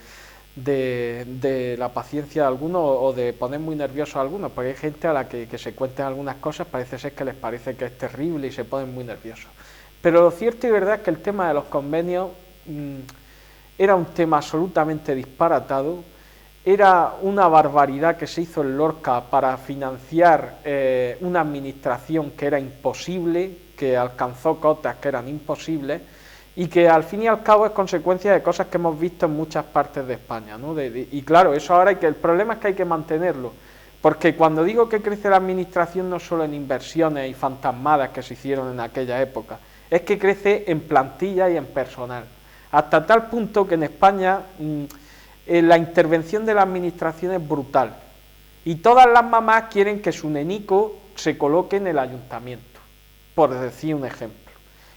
la paciencia de algunos o de poner muy nerviosos a algunos, porque hay gente a la que se cuenten algunas cosas parece ser que les parece que es terrible y se ponen muy nerviosos. Pero lo cierto y verdad es que el tema de los convenios era un tema absolutamente disparatado, era una barbaridad que se hizo en Lorca para financiar una administración que era imposible, que alcanzó cotas que eran imposibles y que al fin y al cabo es consecuencia de cosas que hemos visto en muchas partes de España, ¿no? Y claro, eso ahora el problema es que hay que mantenerlo, porque cuando digo que crece la administración no solo en inversiones y fantasmadas que se hicieron en aquella época, es que crece en plantilla y en personal, hasta tal punto que en España la intervención de la administración es brutal y todas las mamás quieren que su nenico se coloque en el ayuntamiento, por decir un ejemplo.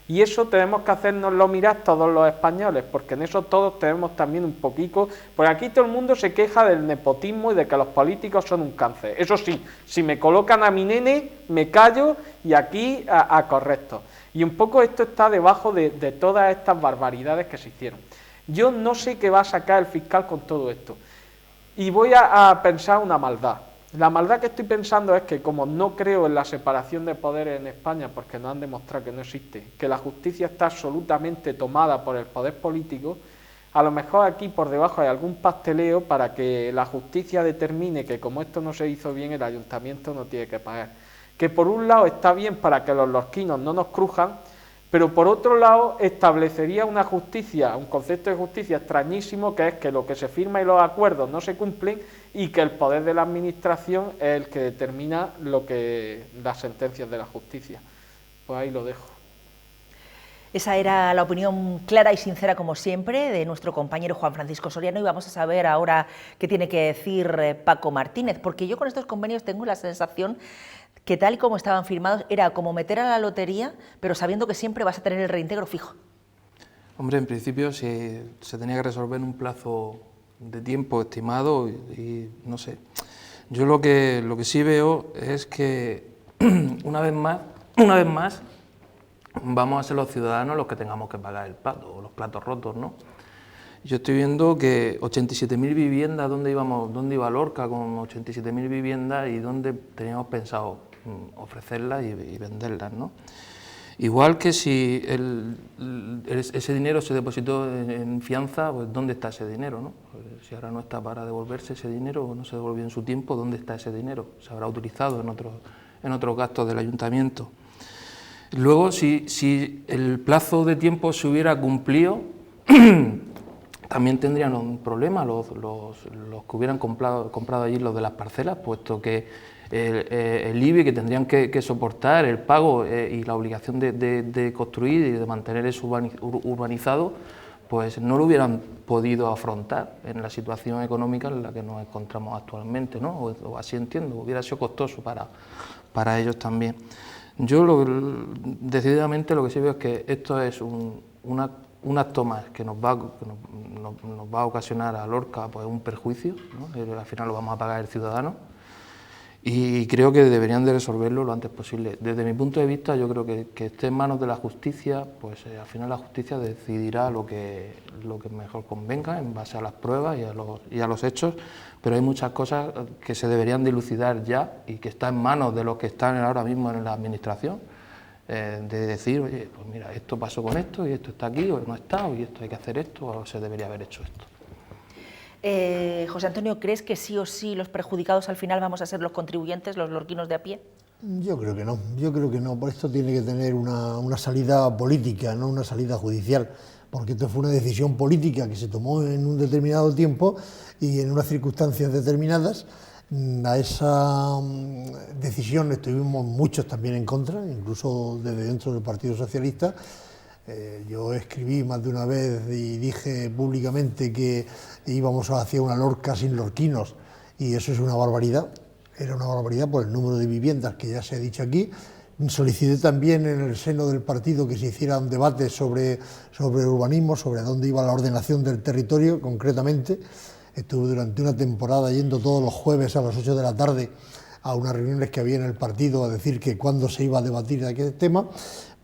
Y eso tenemos que hacernoslo mirar todos los españoles, porque en eso todos tenemos también un poquito, porque aquí todo el mundo se queja del nepotismo y de que los políticos son un cáncer. Eso sí, si me colocan a mi nene, me callo y aquí a correcto. Y un poco esto está debajo de todas estas barbaridades que se hicieron. Yo no sé qué va a sacar el fiscal con todo esto. Y voy a pensar una maldad. La maldad que estoy pensando es que como no creo en la separación de poderes en España, porque nos han demostrado que no existe, que la justicia está absolutamente tomada por el poder político, a lo mejor aquí por debajo hay algún pasteleo para que la justicia determine que como esto no se hizo bien, el ayuntamiento no tiene que pagar. Que por un lado está bien para que los lorquinos no nos crujan, pero por otro lado establecería una justicia, un concepto de justicia extrañísimo, que es que lo que se firma y los acuerdos no se cumplen y que el poder de la administración es el que determina las sentencias de la justicia. Pues ahí lo dejo. Esa era la opinión clara y sincera, como siempre, de nuestro compañero Juan Francisco Soriano, y vamos a saber ahora qué tiene que decir Paco Martínez, porque yo con estos convenios tengo la sensación que tal y como estaban firmados era como meter a la lotería, pero sabiendo que siempre vas a tener el reintegro fijo. Hombre, en principio se tenía que resolver en un plazo de tiempo estimado y no sé. Yo lo que sí veo es que una vez más vamos a ser los ciudadanos los que tengamos que pagar el plato o los platos rotos, ¿no? Yo estoy viendo que 87.000 viviendas, ¿dónde iba Lorca con 87.000 viviendas y dónde teníamos pensado ofrecerlas y venderlas, ¿no? Igual que si ese dinero se depositó en fianza, pues ¿dónde está ese dinero, no? Pues si ahora no está para devolverse ese dinero o no se devolvió en su tiempo, ¿dónde está ese dinero? Se habrá utilizado en otros gastos del ayuntamiento. Luego, si el plazo de tiempo se hubiera cumplido, también tendrían un problema los que hubieran comprado allí los de las parcelas, puesto que el IBI que tendrían que soportar, el pago y la obligación de construir y de mantener eso urbanizado, pues no lo hubieran podido afrontar en la situación económica en la que nos encontramos actualmente, ¿no? O así entiendo, hubiera sido costoso para ellos también. Yo decididamente lo que sí veo es que esto es un acto más que nos va a ocasionar a Lorca pues, un perjuicio, ¿no? Al final lo vamos a pagar el ciudadano y creo que deberían de resolverlo lo antes posible. Desde mi punto de vista yo creo que esté en manos de la justicia, pues al final la justicia decidirá lo que mejor convenga en base a las pruebas y a los hechos, pero hay muchas cosas que se deberían dilucidar ya y que están en manos de los que están ahora mismo en la administración, de decir, oye, pues mira, esto pasó con esto y esto está aquí o no está, y esto hay que hacer esto o se debería haber hecho esto. José Antonio, ¿crees que sí o sí los perjudicados al final vamos a ser los contribuyentes, los lorquinos de a pie? Yo creo que no, por esto tiene que tener una salida política, no una salida judicial, porque esto fue una decisión política que se tomó en un determinado tiempo y en unas circunstancias determinadas. A esa decisión estuvimos muchos también en contra, incluso desde dentro del Partido Socialista. Yo escribí más de una vez y dije públicamente que íbamos hacia una Lorca sin lorquinos y eso es una barbaridad, era una barbaridad por el número de viviendas que ya se ha dicho aquí. Solicité también en el seno del partido que se hiciera un debate sobre urbanismo, sobre dónde iba la ordenación del territorio concretamente. Estuve durante una temporada yendo todos los jueves a las 8 de la tarde a unas reuniones que había en el partido a decir que cuándo se iba a debatir aquel tema,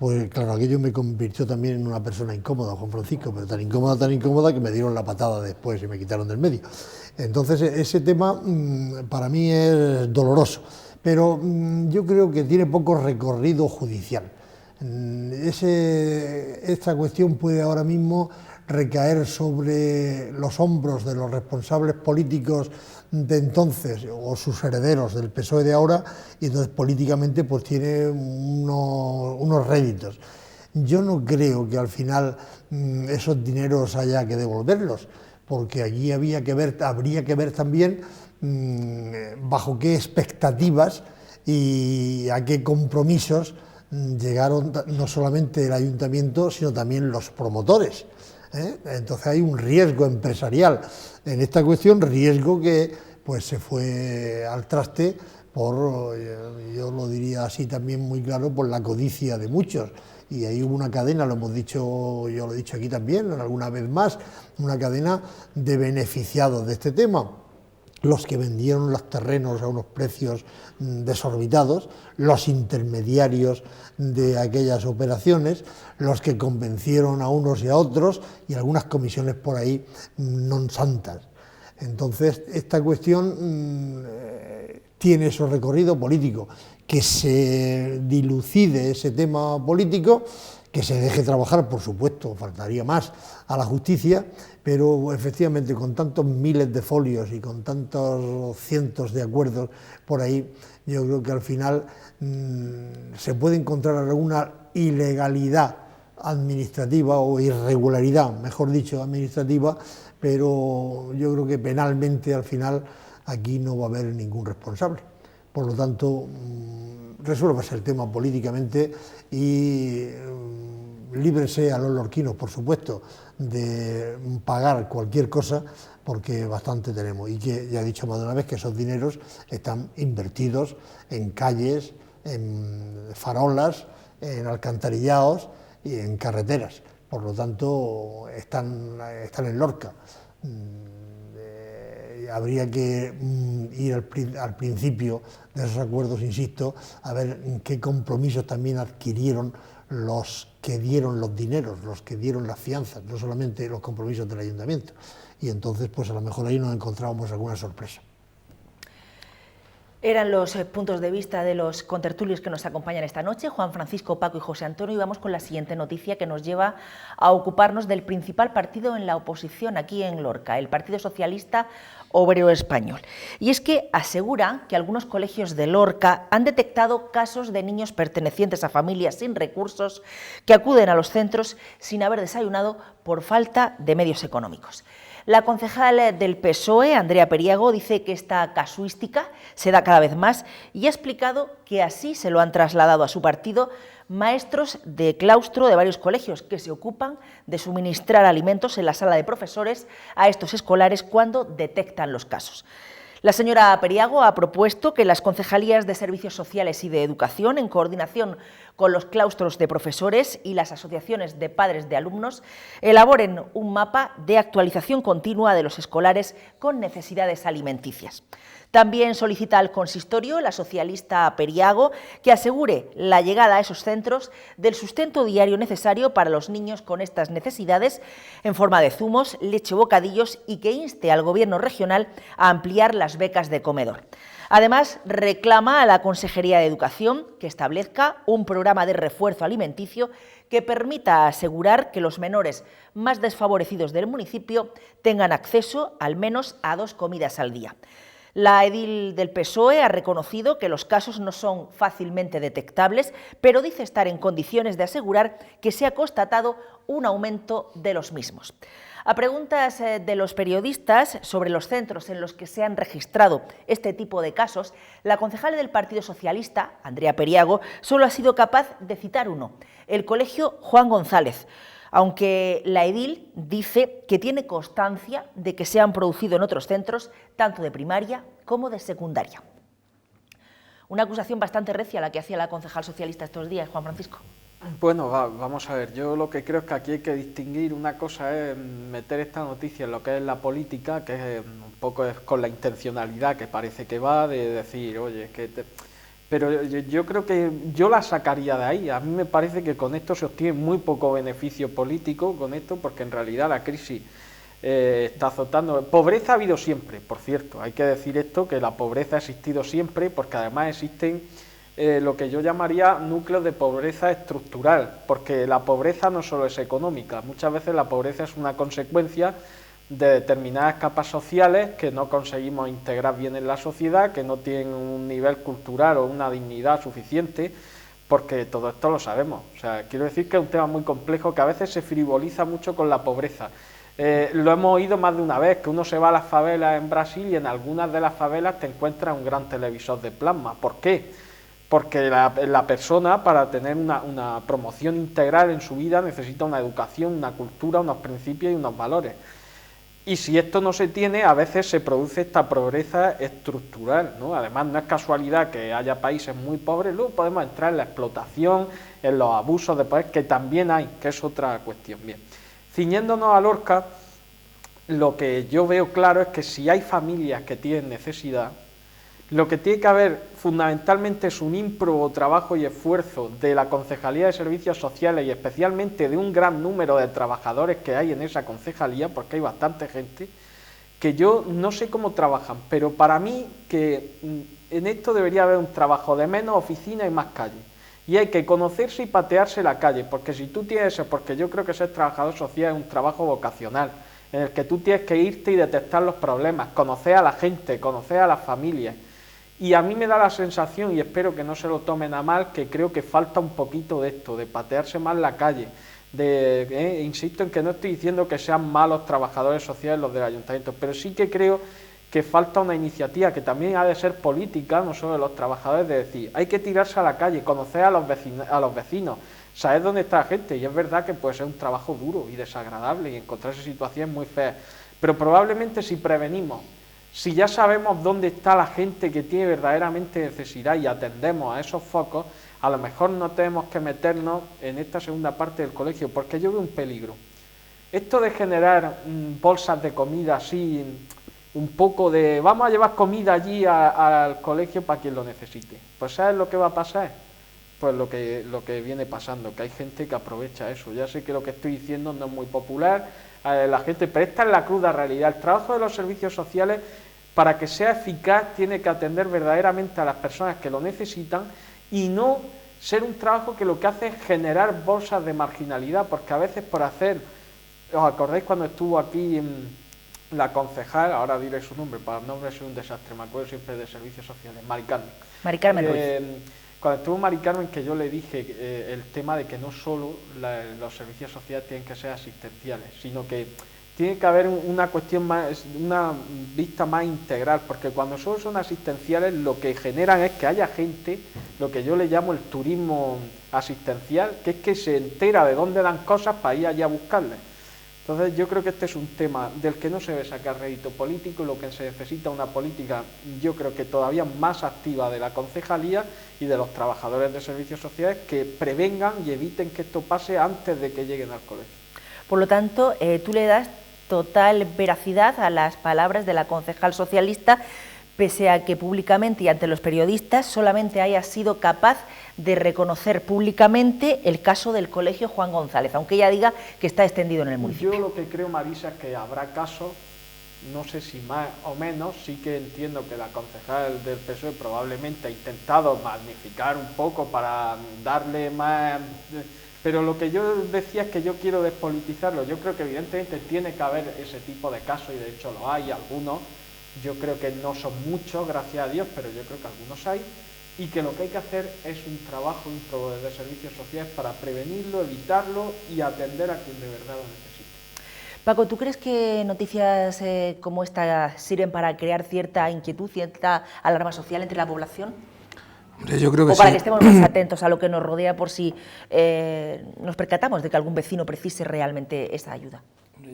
pues claro, aquello me convirtió también en una persona incómoda, Juan Francisco, pero tan incómoda que me dieron la patada después y me quitaron del medio. Entonces ese tema para mí es doloroso, pero yo creo que tiene poco recorrido judicial. Esta cuestión puede ahora mismo recaer sobre los hombros de los responsables políticos de entonces o sus herederos del PSOE de ahora, y entonces políticamente pues tiene unos réditos. Yo no creo que al final esos dineros haya que devolverlos, porque allí habría que ver también bajo qué expectativas y a qué compromisos llegaron no solamente el ayuntamiento, sino también los promotores. Entonces hay un riesgo empresarial en esta cuestión, riesgo que pues se fue al traste por, yo lo diría así también muy claro, por la codicia de muchos. Y ahí hubo una cadena, lo hemos dicho, yo lo he dicho aquí también, alguna vez más, una cadena de beneficiados de este tema. Los que vendieron los terrenos a unos precios desorbitados, los intermediarios de aquellas operaciones, los que convencieron a unos y a otros, y algunas comisiones por ahí non santas. Entonces, esta cuestión tiene su recorrido político. Que se dilucide ese tema político, que se deje trabajar, por supuesto, faltaría más a la justicia, pero efectivamente con tantos miles de folios y con tantos cientos de acuerdos por ahí, yo creo que al final se puede encontrar alguna ilegalidad administrativa o irregularidad, mejor dicho, administrativa, pero yo creo que penalmente al final aquí no va a haber ningún responsable. Por lo tanto, resuélvase el tema políticamente y líbrese a los lorquinos, por supuesto, de pagar cualquier cosa, porque bastante tenemos. Y que ya he dicho más de una vez que esos dineros están invertidos en calles, en farolas, en alcantarillados y en carreteras. Por lo tanto, están en Lorca. Habría que ir al principio de esos acuerdos, insisto, a ver qué compromisos también adquirieron los que dieron los dineros, los que dieron las fianzas, no solamente los compromisos del ayuntamiento. Y entonces, pues a lo mejor ahí nos encontrábamos alguna sorpresa. Eran los puntos de vista de los contertulios que nos acompañan esta noche, Juan Francisco, Paco y José Antonio, y vamos con la siguiente noticia que nos lleva a ocuparnos del principal partido en la oposición aquí en Lorca, el Partido Socialista Obrero Español. Y es que asegura que algunos colegios de Lorca han detectado casos de niños pertenecientes a familias sin recursos que acuden a los centros sin haber desayunado por falta de medios económicos. La concejal del PSOE, Andrea Periago, dice que esta casuística se da cada vez más y ha explicado que así se lo han trasladado a su partido maestros de claustro de varios colegios que se ocupan de suministrar alimentos en la sala de profesores a estos escolares cuando detectan los casos. La señora Periago ha propuesto que las concejalías de Servicios Sociales y de Educación, en coordinación con los claustros de profesores y las asociaciones de padres de alumnos, elaboren un mapa de actualización continua de los escolares con necesidades alimenticias. También solicita al consistorio la socialista Periago que asegure la llegada a esos centros del sustento diario necesario para los niños con estas necesidades en forma de zumos, leche o bocadillos y que inste al Gobierno regional a ampliar las becas de comedor. Además, reclama a la Consejería de Educación que establezca un programa de refuerzo alimenticio que permita asegurar que los menores más desfavorecidos del municipio tengan acceso al menos a 2 comidas al día. La edil del PSOE ha reconocido que los casos no son fácilmente detectables, pero dice estar en condiciones de asegurar que se ha constatado un aumento de los mismos. A preguntas de los periodistas sobre los centros en los que se han registrado este tipo de casos, la concejal del Partido Socialista, Andrea Periago, solo ha sido capaz de citar uno, el Colegio Juan González, aunque la edil dice que tiene constancia de que se han producido en otros centros, tanto de primaria como de secundaria. Una acusación bastante recia la que hacía la concejal socialista estos días, Juan Francisco. Bueno, vamos a ver, yo lo que creo es que aquí hay que distinguir, una cosa es meter esta noticia en lo que es la política, que es un poco con la intencionalidad que parece que va, de decir, oye, Pero yo creo que yo la sacaría de ahí. A mí me parece que con esto se obtiene muy poco beneficio político, con esto, porque en realidad la crisis está azotando. Pobreza ha habido siempre, por cierto, hay que decir esto, que la pobreza ha existido siempre, porque además existen lo que yo llamaría núcleos de pobreza estructural, porque la pobreza no solo es económica, muchas veces la pobreza es una consecuencia de determinadas capas sociales que no conseguimos integrar bien en la sociedad, que no tienen un nivel cultural o una dignidad suficiente, porque todo esto lo sabemos. O sea, quiero decir que es un tema muy complejo, que a veces se frivoliza mucho con la pobreza. Lo hemos oído más de una vez, que uno se va a las favelas en Brasil y en algunas de las favelas te encuentras un gran televisor de plasma. ¿Por qué? Porque la persona, para tener una promoción integral en su vida, necesita una educación, una cultura, unos principios y unos valores. Y si esto no se tiene, a veces se produce esta pobreza estructural, ¿no? Además, no es casualidad que haya países muy pobres, luego podemos entrar en la explotación, en los abusos de poder, que también hay, que es otra cuestión. Bien, ciñéndonos a Lorca, lo que yo veo claro es que si hay familias que tienen necesidad, lo que tiene que haber fundamentalmente es un ímprobo trabajo y esfuerzo de la Concejalía de Servicios Sociales y especialmente de un gran número de trabajadores que hay en esa concejalía, porque hay bastante gente, que yo no sé cómo trabajan, pero para mí que en esto debería haber un trabajo de menos oficina y más calle. Y hay que conocerse y patearse la calle, porque si tú tienes eso, porque yo creo que ser trabajador social es un trabajo vocacional, en el que tú tienes que irte y detectar los problemas, conocer a la gente, conocer a las familias. Y a mí me da la sensación, y espero que no se lo tomen a mal, que creo que falta un poquito de esto, de patearse más la calle. Insisto en que no estoy diciendo que sean malos trabajadores sociales los del ayuntamiento, pero sí que creo que falta una iniciativa que también ha de ser política, no solo de los trabajadores, de decir, hay que tirarse a la calle, conocer a los vecinos, saber dónde está la gente. Y es verdad que puede ser un trabajo duro y desagradable y encontrarse situaciones muy feas, pero probablemente si prevenimos, si ya sabemos dónde está la gente que tiene verdaderamente necesidad y atendemos a esos focos, a lo mejor no tenemos que meternos en esta segunda parte del colegio, porque yo veo un peligro. Esto de generar bolsas de comida así, un poco de vamos a llevar comida allí al colegio para quien lo necesite. Pues ¿sabes lo que va a pasar? Pues lo que viene pasando, que hay gente que aprovecha eso. Ya sé que lo que estoy diciendo no es muy popular, la gente, pero esta es la cruda realidad. El trabajo de los servicios sociales, para que sea eficaz, tiene que atender verdaderamente a las personas que lo necesitan y no ser un trabajo que lo que hace es generar bolsas de marginalidad, porque a veces por hacer, ¿os acordáis cuando estuvo aquí la concejal, ahora diré su nombre, para el nombre es un desastre, me acuerdo siempre de servicios sociales, Mari Carmen. Mari Carmen Ruiz. Cuando estuvo Mari Carmen, que yo le dije el tema de que no solo los servicios sociales tienen que ser asistenciales, sino que tiene que haber una cuestión más, una vista más integral, porque cuando solo son asistenciales lo que generan es que haya gente, lo que yo le llamo el turismo asistencial, que es que se entera de dónde dan cosas para ir allá a buscarlas. Entonces yo creo que este es un tema del que no se debe sacar rédito político, y lo que se necesita una política, yo creo que todavía más activa de la concejalía y de los trabajadores de servicios sociales, que prevengan y eviten que esto pase antes de que lleguen al colegio. Por lo tanto, tú le das total veracidad a las palabras de la concejal socialista, pese a que públicamente y ante los periodistas solamente haya sido capaz de reconocer públicamente el caso del colegio Juan González, aunque ella diga que está extendido en el municipio. Yo lo que creo, Marisa, es que habrá casos, no sé si más o menos, sí que entiendo que la concejal del PSOE probablemente ha intentado magnificar un poco para darle más... Pero lo que yo decía es que yo quiero despolitizarlo. Yo creo que evidentemente tiene que haber ese tipo de casos, y de hecho lo hay, algunos. Yo creo que no son muchos, gracias a Dios, pero yo creo que algunos hay, y que lo que hay que hacer es un trabajo de servicios sociales para prevenirlo, evitarlo y atender a quien de verdad lo necesita. Paco, ¿tú crees que noticias como esta sirven para crear cierta inquietud, cierta alarma social entre la población? Yo creo que o para sí. que estemos más atentos a lo que nos rodea, por si nos percatamos de que algún vecino precise realmente esa ayuda.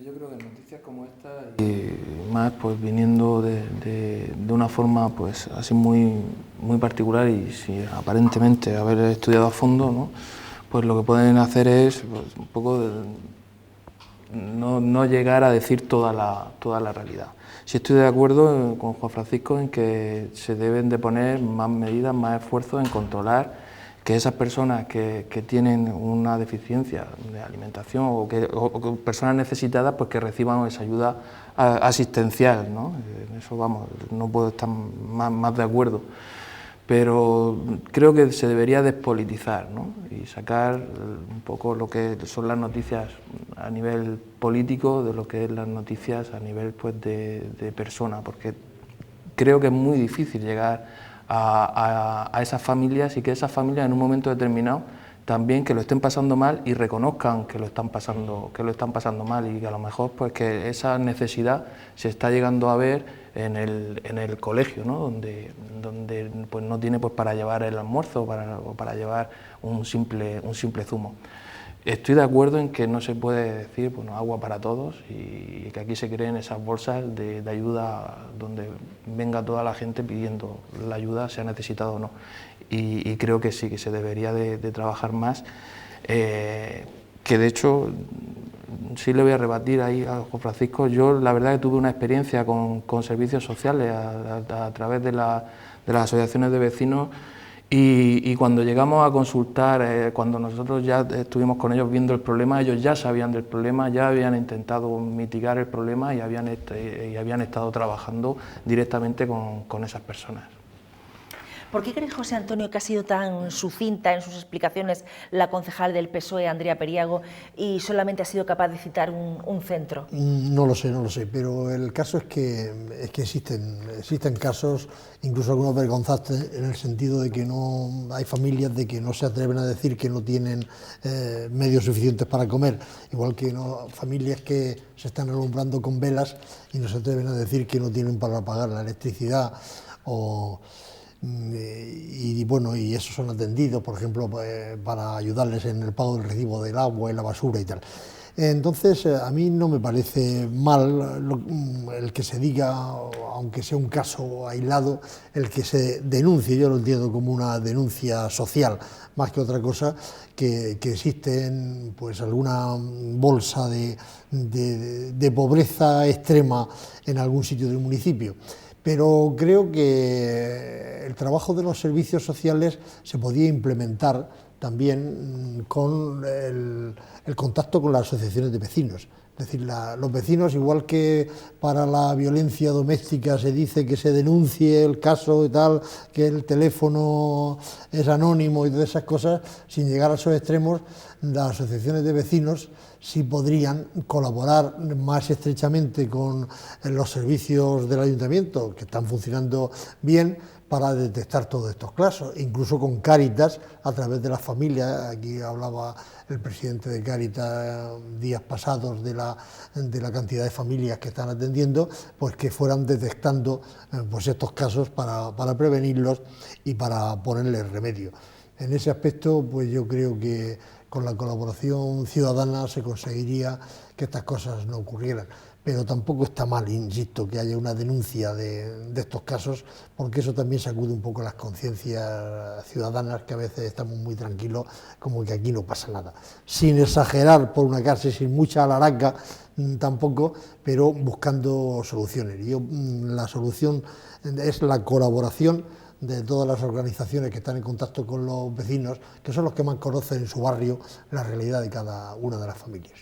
Yo creo que noticias como esta, y más pues viniendo de una forma pues así muy particular, y si aparentemente haber estudiado a fondo, ¿no? Pues lo que pueden hacer es pues, un poco no llegar a decir toda la realidad. Sí estoy de acuerdo con Juan Francisco en que se deben de poner más medidas, más esfuerzos en controlar que esas personas que tienen una deficiencia de alimentación o personas necesitadas, pues que reciban esa ayuda asistencial, ¿no? En eso, vamos, no puedo estar más de acuerdo. Pero creo que se debería despolitizar, ¿no? Y sacar un poco lo que son las noticias a nivel político de lo que es las noticias a nivel, pues, de persona, porque creo que es muy difícil llegar a esas familias y que esas familias en un momento determinado también que lo estén pasando mal y reconozcan que lo están pasando mal, y que a lo mejor pues que esa necesidad se está llegando a ver en el colegio, ¿no? donde pues no tiene pues para llevar el almuerzo o para llevar un simple zumo. Estoy de acuerdo en que no se puede decir, bueno, agua para todos, y que aquí se creen esas bolsas de ayuda donde venga toda la gente pidiendo la ayuda, sea necesitado o no. Y creo que sí, que se debería de trabajar más, que de hecho sí le voy a rebatir ahí a Juan Francisco. Yo la verdad que tuve una experiencia con servicios sociales a través de las asociaciones de vecinos. Y cuando llegamos a consultar, cuando nosotros ya estuvimos con ellos viendo el problema, ellos ya sabían del problema, ya habían intentado mitigar el problema y habían estado trabajando directamente con esas personas. ¿Por qué cree José Antonio que ha sido tan sucinta en sus explicaciones la concejal del PSOE, Andrea Periago, y solamente ha sido capaz de citar un centro? No lo sé, pero el caso es que existen casos, incluso algunos vergonzantes, en el sentido de que no hay familias de que no se atreven a decir que no tienen medios suficientes para comer, igual que familias que se están alumbrando con velas y no se atreven a decir que no tienen para pagar la electricidad y bueno, y esos son atendidos, por ejemplo, para ayudarles en el pago del recibo del agua y la basura y tal. Entonces, a mí no me parece mal el que se diga, aunque sea un caso aislado, el que se denuncie. Yo lo entiendo como una denuncia social, más que otra cosa, que existe pues alguna bolsa de pobreza extrema en algún sitio del municipio. Pero creo que el trabajo de los servicios sociales se podía implementar también con el contacto con las asociaciones de vecinos. Es decir, los vecinos, igual que para la violencia doméstica se dice que se denuncie el caso y tal, que el teléfono es anónimo y todas esas cosas, sin llegar a esos extremos, las asociaciones de vecinos sí podrían colaborar más estrechamente con los servicios del ayuntamiento, que están funcionando bien, para detectar todos estos casos, incluso con Cáritas, a través de las familias. Aquí hablaba el presidente de Cáritas días pasados de la cantidad de familias que están atendiendo, pues que fueran detectando pues estos casos para prevenirlos y para ponerles remedio. En ese aspecto, pues yo creo que con la colaboración ciudadana se conseguiría que estas cosas no ocurrieran. Pero tampoco está mal, insisto, que haya una denuncia de estos casos, porque eso también sacude un poco las conciencias ciudadanas, que a veces estamos muy tranquilos, como que aquí no pasa nada. Sin exagerar por una casa, sin mucha alaraca tampoco, pero buscando soluciones. La solución es la colaboración de todas las organizaciones que están en contacto con los vecinos, que son los que más conocen en su barrio la realidad de cada una de las familias.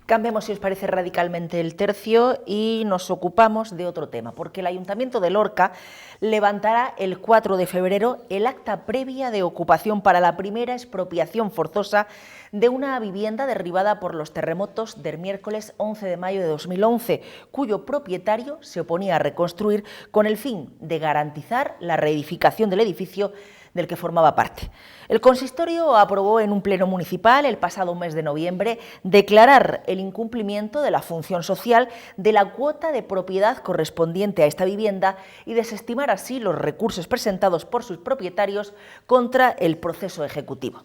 Cambiemos, si os parece, radicalmente el tercio y nos ocupamos de otro tema, porque el Ayuntamiento de Lorca levantará el 4 de febrero el acta previa de ocupación para la primera expropiación forzosa de una vivienda derribada por los terremotos del miércoles 11 de mayo de 2011, cuyo propietario se oponía a reconstruir con el fin de garantizar la reedificación del edificio del que formaba parte. El consistorio aprobó en un pleno municipal el pasado mes de noviembre declarar el incumplimiento de la función social de la cuota de propiedad correspondiente a esta vivienda y desestimar así los recursos presentados por sus propietarios contra el proceso ejecutivo.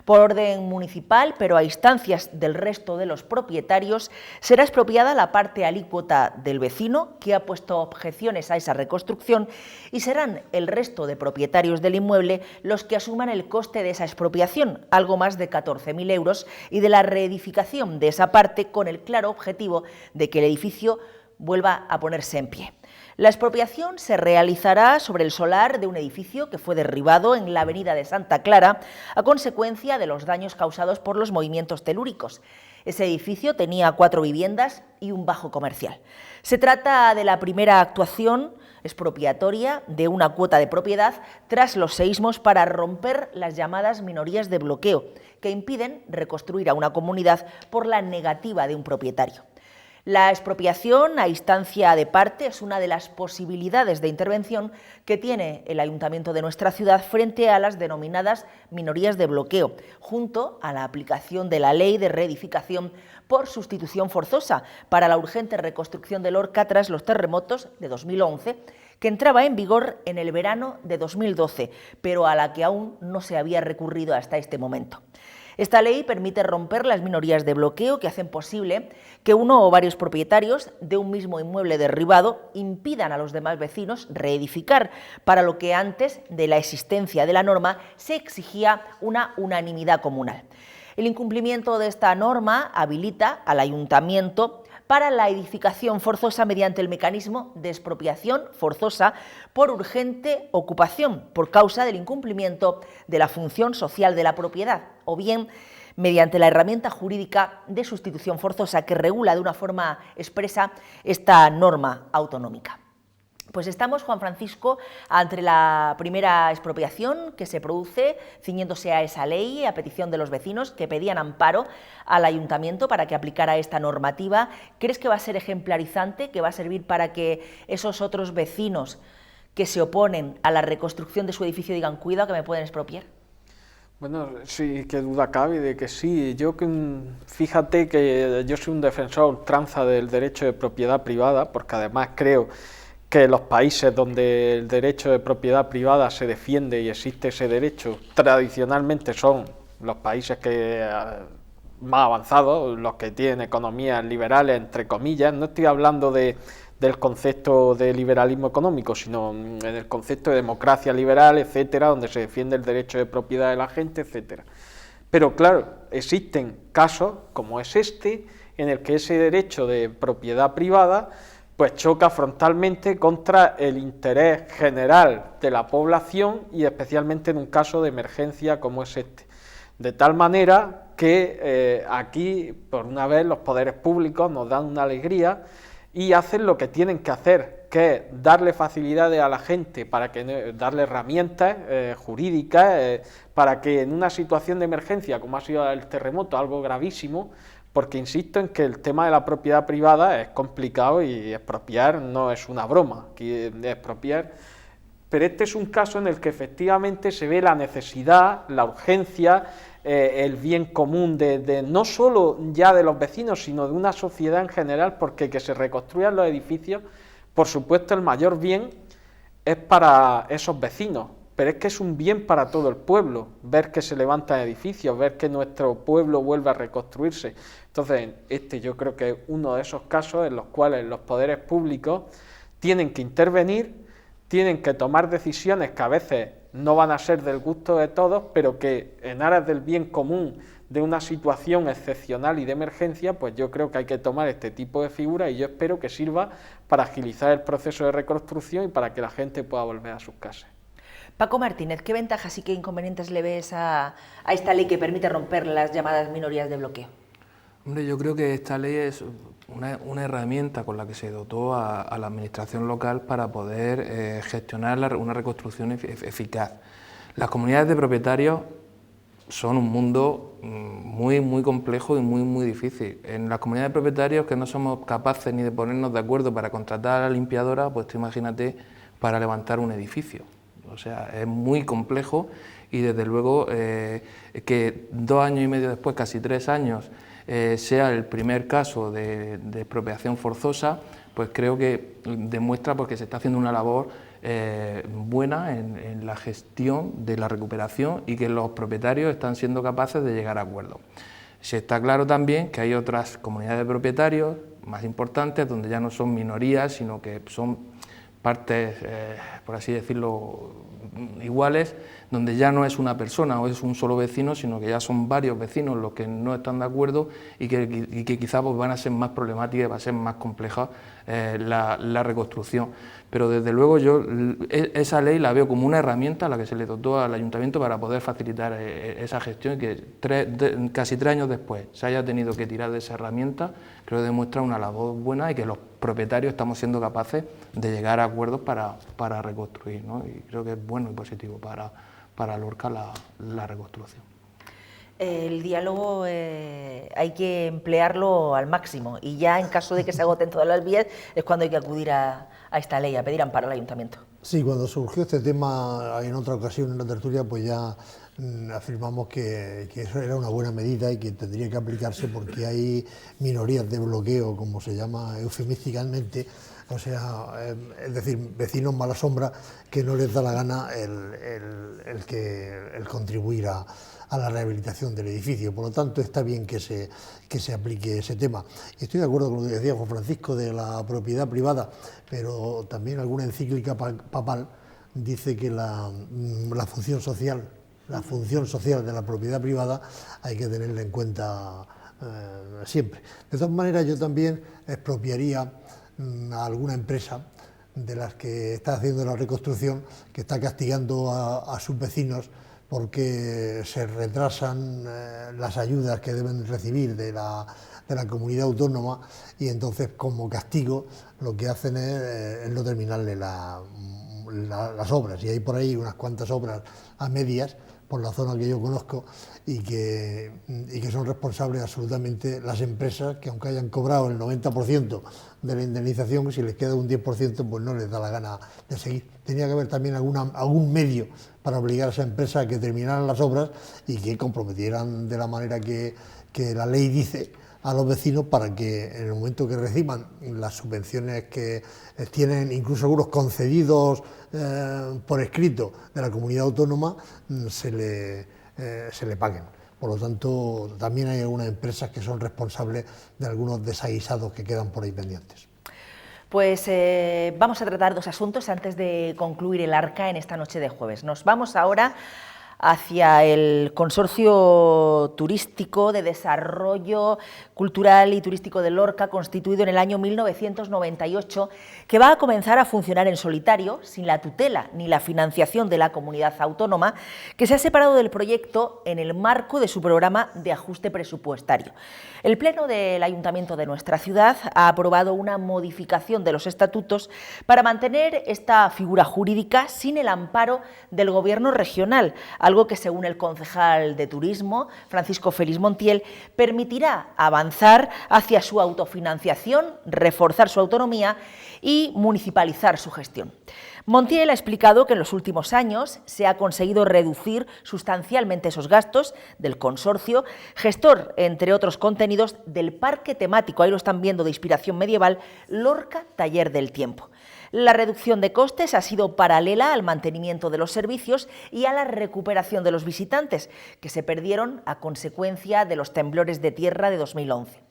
Por orden municipal, pero a instancias del resto de los propietarios, será expropiada la parte alícuota del vecino que ha puesto objeciones a esa reconstrucción y serán el resto de propietarios del inmueble los que asuman el coste de esa expropiación, algo más de 14.000 euros, y de la reedificación de esa parte con el claro objetivo de que el edificio vuelva a ponerse en pie. La expropiación se realizará sobre el solar de un edificio que fue derribado en la avenida de Santa Clara a consecuencia de los daños causados por los movimientos telúricos. Ese edificio tenía 4 viviendas y un bajo comercial. Se trata de la primera actuación expropiatoria de una cuota de propiedad tras los seísmos para romper las llamadas minorías de bloqueo, que impiden reconstruir a una comunidad por la negativa de un propietario. La expropiación a instancia de parte es una de las posibilidades de intervención que tiene el Ayuntamiento de nuestra ciudad frente a las denominadas minorías de bloqueo, junto a la aplicación de la Ley de Reedificación por sustitución forzosa para la urgente reconstrucción de Lorca tras los terremotos de 2011, que entraba en vigor en el verano de 2012, pero a la que aún no se había recurrido hasta este momento. Esta ley permite romper las minorías de bloqueo que hacen posible que uno o varios propietarios de un mismo inmueble derribado impidan a los demás vecinos reedificar, para lo que antes de la existencia de la norma se exigía una unanimidad comunal. El incumplimiento de esta norma habilita al Ayuntamiento para la edificación forzosa mediante el mecanismo de expropiación forzosa por urgente ocupación por causa del incumplimiento de la función social de la propiedad, o bien mediante la herramienta jurídica de sustitución forzosa que regula de una forma expresa esta norma autonómica. Pues estamos, Juan Francisco, ante la primera expropiación que se produce ciñéndose a esa ley a petición de los vecinos que pedían amparo al Ayuntamiento para que aplicara esta normativa. ¿Crees que va a ser ejemplarizante, que va a servir para que esos otros vecinos que se oponen a la reconstrucción de su edificio digan cuidado que me pueden expropiar? Bueno, sí, qué duda cabe de que sí. Fíjate que yo soy un defensor a ultranza del derecho de propiedad privada, porque además creo que los países donde el derecho de propiedad privada se defiende y existe ese derecho, tradicionalmente son los países más avanzados, los que tienen economías liberales, entre comillas. No estoy hablando del concepto de liberalismo económico, sino en el concepto de democracia liberal, etcétera, donde se defiende el derecho de propiedad de la gente, etcétera. Pero claro, existen casos, como es este, en el que ese derecho de propiedad privada pues choca frontalmente contra el interés general de la población y especialmente en un caso de emergencia como es este. De tal manera que aquí, por una vez, los poderes públicos nos dan una alegría y hacen lo que tienen que hacer, que es darle facilidades a la gente, darle herramientas jurídicas para que en una situación de emergencia, como ha sido el terremoto, algo gravísimo, porque insisto en que el tema de la propiedad privada es complicado y expropiar no es una broma, expropiar, pero este es un caso en el que efectivamente se ve la necesidad, la urgencia, el bien común de no solo ya de los vecinos, sino de una sociedad en general, porque que se reconstruyan los edificios, por supuesto el mayor bien es para esos vecinos, pero es que es un bien para todo el pueblo, ver que se levantan edificios, ver que nuestro pueblo vuelve a reconstruirse. Entonces, yo creo que es uno de esos casos en los cuales los poderes públicos tienen que intervenir, tienen que tomar decisiones que a veces no van a ser del gusto de todos, pero que en aras del bien común de una situación excepcional y de emergencia, pues yo creo que hay que tomar este tipo de figuras y yo espero que sirva para agilizar el proceso de reconstrucción y para que la gente pueda volver a sus casas. Paco Martínez, ¿qué ventajas y qué inconvenientes le ves a esta ley que permite romper las llamadas minorías de bloqueo? Hombre, yo creo que esta ley es una herramienta con la que se dotó a la administración local para poder gestionar una reconstrucción eficaz. Las comunidades de propietarios son un mundo muy, muy complejo y muy, muy difícil. En las comunidades de propietarios que no somos capaces ni de ponernos de acuerdo para contratar a la limpiadora, pues tú imagínate para levantar un edificio. O sea, es muy complejo y desde luego que 2 años y medio después, casi 3 años, sea el primer caso de expropiación forzosa, pues creo que demuestra porque se está haciendo una labor buena en la gestión de la recuperación y que los propietarios están siendo capaces de llegar a acuerdos. Se está claro también que hay otras comunidades de propietarios más importantes donde ya no son minorías, sino que son partes, por así decirlo, iguales, donde ya no es una persona o es un solo vecino, sino que ya son varios vecinos los que no están de acuerdo y que quizás pues, van a ser más problemáticas, va a ser más compleja la reconstrucción. Pero desde luego yo esa ley la veo como una herramienta a la que se le dotó al Ayuntamiento para poder facilitar esa gestión y que casi 3 años después se haya tenido que tirar de esa herramienta, creo que demuestra una labor buena y que los propietarios estamos siendo capaces de llegar a acuerdos para reconstruir, ¿no? Y creo que es bueno y positivo para Lorca la reconstrucción. El diálogo hay que emplearlo al máximo y ya en caso de que se agoten todas las vías es cuando hay que acudir a esta ley, a pedir amparo al Ayuntamiento. Sí, cuando surgió este tema en otra ocasión en la tertulia, pues ya afirmamos que eso era una buena medida y que tendría que aplicarse porque hay minorías de bloqueo, como se llama eufemísticamente, o sea, es decir, vecinos mala sombra que no les da la gana el contribuir a la rehabilitación del edificio. Por lo tanto, está bien que se aplique ese tema. Y estoy de acuerdo con lo que decía Juan Francisco de la propiedad privada, pero también alguna encíclica papal dice que la función social de la propiedad privada hay que tenerla en cuenta siempre. De todas maneras, yo también expropiaría a alguna empresa de las que está haciendo la reconstrucción, que está castigando a sus vecinos porque se retrasan las ayudas que deben recibir de la comunidad autónoma y entonces como castigo lo que hacen es no terminarle las obras. Y hay por ahí unas cuantas obras a medias por la zona que yo conozco y que son responsables absolutamente las empresas que aunque hayan cobrado el 90% de la indemnización, si les queda un 10% pues no les da la gana de seguir. Tenía que haber también algún medio para obligar a esa empresa a que terminaran las obras y que comprometieran de la manera que la ley dice a los vecinos para que en el momento que reciban las subvenciones que tienen, incluso algunos concedidos por escrito de la comunidad autónoma, se le paguen. Por lo tanto, también hay algunas empresas que son responsables de algunos desaguisados que quedan por ahí pendientes. Pues vamos a tratar 2 asuntos antes de concluir el Arca en esta noche de jueves. Nos vamos ahora hacia el Consorcio Turístico de Desarrollo Cultural y Turístico de Lorca, constituido en el año 1998, que va a comenzar a funcionar en solitario, sin la tutela ni la financiación de la comunidad autónoma, que se ha separado del proyecto en el marco de su programa de ajuste presupuestario. El Pleno del Ayuntamiento de nuestra ciudad ha aprobado una modificación de los estatutos para mantener esta figura jurídica sin el amparo del Gobierno regional, algo que, según el concejal de Turismo, Francisco Félix Montiel, permitirá avanzar hacia su autofinanciación, reforzar su autonomía y municipalizar su gestión. Montiel ha explicado que en los últimos años se ha conseguido reducir sustancialmente esos gastos del consorcio, gestor, entre otros contenidos, del parque temático, ahí lo están viendo, de inspiración medieval, Lorca Taller del Tiempo. La reducción de costes ha sido paralela al mantenimiento de los servicios y a la recuperación de los visitantes, que se perdieron a consecuencia de los temblores de tierra de 2011.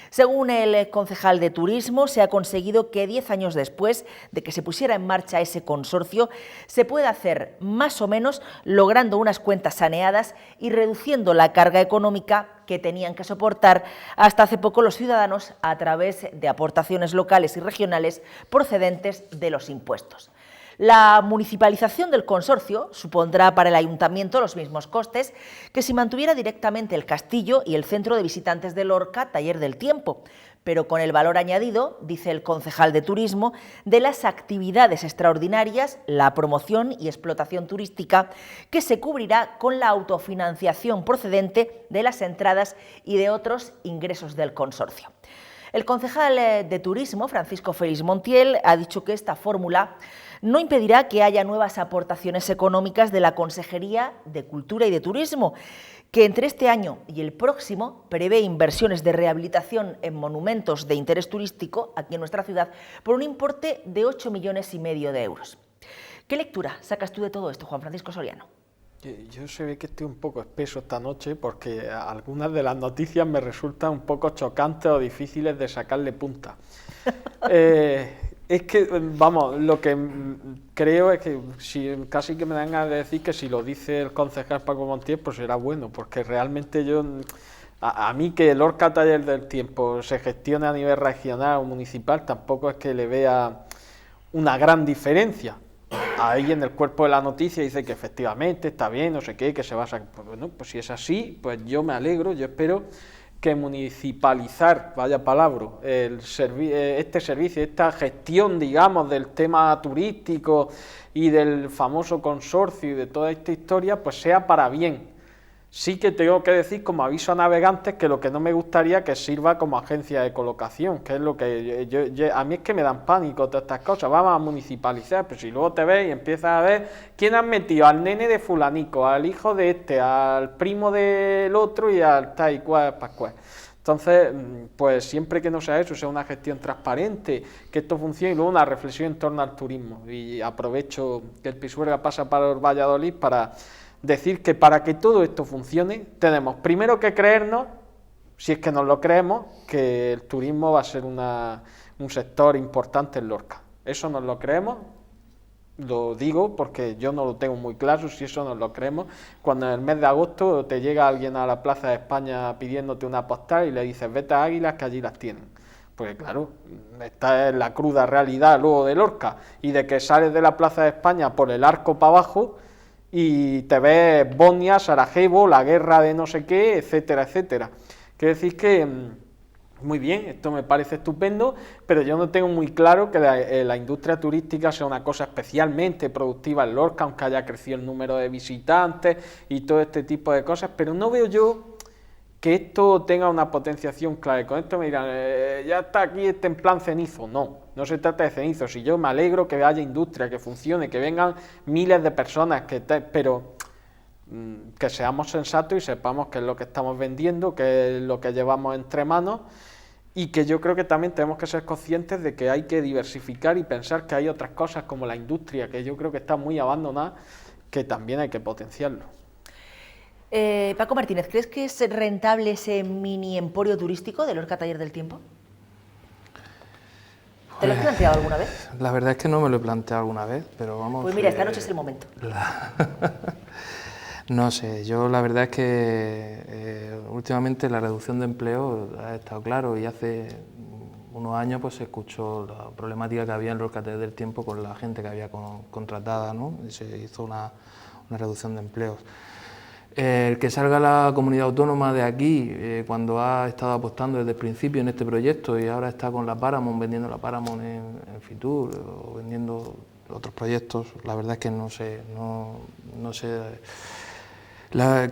Según el concejal de Turismo, se ha conseguido que 10 años después de que se pusiera en marcha ese consorcio, se pueda hacer más o menos logrando unas cuentas saneadas y reduciendo la carga económica que tenían que soportar hasta hace poco los ciudadanos a través de aportaciones locales y regionales procedentes de los impuestos. La municipalización del consorcio supondrá para el ayuntamiento los mismos costes que si mantuviera directamente el castillo y el centro de visitantes de Lorca, Taller del Tiempo, pero con el valor añadido, dice el concejal de Turismo, de las actividades extraordinarias, la promoción y explotación turística, que se cubrirá con la autofinanciación procedente de las entradas y de otros ingresos del consorcio. El concejal de Turismo, Francisco Félix Montiel, ha dicho que esta fórmula no impedirá que haya nuevas aportaciones económicas de la Consejería de Cultura y de Turismo, que entre este año y el próximo prevé inversiones de rehabilitación en monumentos de interés turístico aquí en nuestra ciudad por un importe de 8,5 millones de euros. ¿Qué lectura sacas tú de todo esto, Juan Francisco Soriano? Yo se ve que estoy un poco espeso esta noche porque algunas de las noticias me resultan un poco chocantes o difíciles de sacarle punta. Es que, vamos, lo que creo es que casi que me dan ganas de decir que si lo dice el concejal Paco Montiel, pues será bueno, porque realmente a mí que el Lorca Taller del Tiempo se gestione a nivel regional o municipal, tampoco es que le vea una gran diferencia. Ahí en el cuerpo de la noticia dice que efectivamente está bien, no sé qué, que se va a sacar. Pues bueno, pues si es así, pues yo me alegro, yo espero que municipalizar, vaya palabra, este servicio, esta gestión, digamos, del tema turístico y del famoso consorcio y de toda esta historia, pues sea para bien. Sí que tengo que decir como aviso a navegantes que lo que no me gustaría que sirva como agencia de colocación, que es lo que a mí es que me dan pánico todas estas cosas. Vamos a municipalizar, pero si luego te ves y empiezas a ver quién han metido al nene de fulanico, al hijo de este, al primo del otro y al tal y cual, pascual. Entonces, pues siempre que no sea eso, sea una gestión transparente, que esto funcione y luego una reflexión en torno al turismo. Y aprovecho que el Pisuerga pasa para el Valladolid para decir que para que todo esto funcione tenemos primero que creernos, si es que nos lo creemos, que el turismo va a ser un sector importante en Lorca. Eso nos lo creemos, lo digo porque yo no lo tengo muy claro si eso nos lo creemos, cuando en el mes de agosto te llega alguien a la Plaza de España pidiéndote una postal y le dices vete a Águilas que allí las tienen. Porque claro, esta es la cruda realidad luego de Lorca y de que sales de la Plaza de España por el arco para abajo y te ves Bosnia, Sarajevo, la guerra de no sé qué, etcétera, etcétera. Quiero decir que, muy bien, esto me parece estupendo, pero yo no tengo muy claro que la industria turística sea una cosa especialmente productiva en Lorca, aunque haya crecido el número de visitantes y todo este tipo de cosas, pero no veo yo que esto tenga una potenciación clara. Con esto me dirán, ya está aquí en plan cenizo. No se trata de cenizo. Si yo me alegro que haya industria, que funcione, que vengan miles de personas, pero que seamos sensatos y sepamos qué es lo que estamos vendiendo, qué es lo que llevamos entre manos, y que yo creo que también tenemos que ser conscientes de que hay que diversificar y pensar que hay otras cosas como la industria, que yo creo que está muy abandonada, que también hay que potenciarlo. Paco Martínez, ¿crees que es rentable ese mini emporio turístico del Lorca Taller del Tiempo? ¿Te lo has planteado alguna vez? La verdad es que no me lo he planteado alguna vez, pero vamos... Pues mira, esta noche es el momento. No sé, yo la verdad es que últimamente la reducción de empleo ha estado claro y hace unos años pues se escuchó la problemática que había en Lorca Taller del Tiempo con la gente que había contratada, ¿no? Y se hizo una reducción de empleos. El que salga la comunidad autónoma de aquí, cuando ha estado apostando desde el principio en este proyecto y ahora está con la Paramount, vendiendo la Paramount en Fitur o vendiendo otros proyectos, la verdad es que no sé.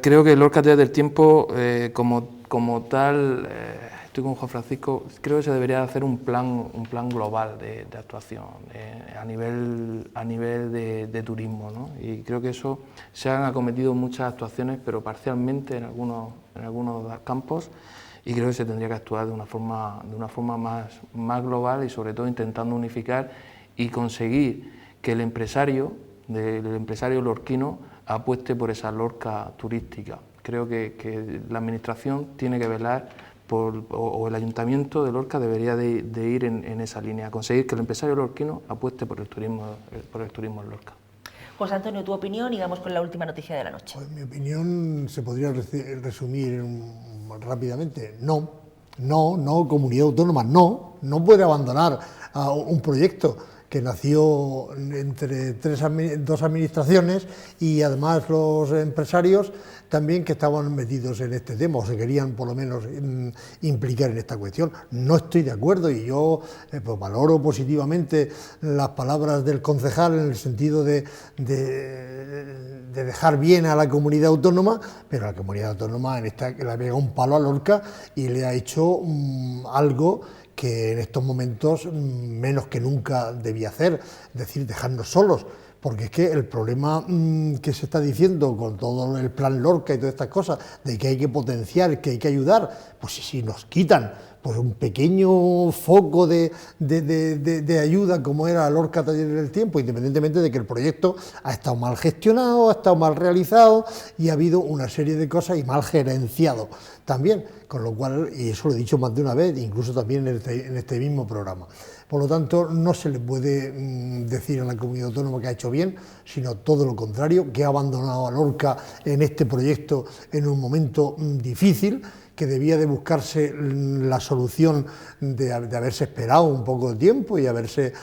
Creo que el Lorca Taller del Tiempo, como tal, estoy con Juan Francisco, creo que se debería hacer un plan global de actuación a nivel de turismo, ¿no? Y creo que eso se han acometido muchas actuaciones, pero parcialmente en algunos campos, y creo que se tendría que actuar de una forma más global y sobre todo intentando unificar y conseguir que el empresario lorquino apueste por esa Lorca turística. Creo que la administración tiene que velar o el ayuntamiento de Lorca debería de ir en esa línea, conseguir que el empresario lorquino apueste por el turismo en Lorca. José Antonio, tu opinión y vamos con la última noticia de la noche. Pues mi opinión se podría resumir rápidamente. No, comunidad autónoma, no puede abandonar a un proyecto que nació entre dos administraciones y además los empresarios también que estaban metidos en este tema o se querían por lo menos implicar en esta cuestión. No estoy de acuerdo y yo pues valoro positivamente las palabras del concejal en el sentido de dejar bien a la comunidad autónoma, pero la comunidad autónoma en esta le ha pegado un palo a Lorca y le ha hecho algo que en estos momentos menos que nunca debía hacer, es decir, dejarnos solos, porque es que el problema que se está diciendo con todo el plan Lorca y todas estas cosas, de que hay que potenciar, que hay que ayudar, pues si nos quitan pues un pequeño foco de ayuda como era Lorca Talleres del Tiempo, independientemente de que el proyecto ha estado mal gestionado, ha estado mal realizado y ha habido una serie de cosas y mal gerenciado también, con lo cual, y eso lo he dicho más de una vez, incluso también en este mismo programa. Por lo tanto, no se le puede decir a la comunidad autónoma que ha hecho bien, sino todo lo contrario, que ha abandonado a Lorca en este proyecto en un momento difícil, que debía de buscarse la solución de haberse esperado un poco de tiempo y haberse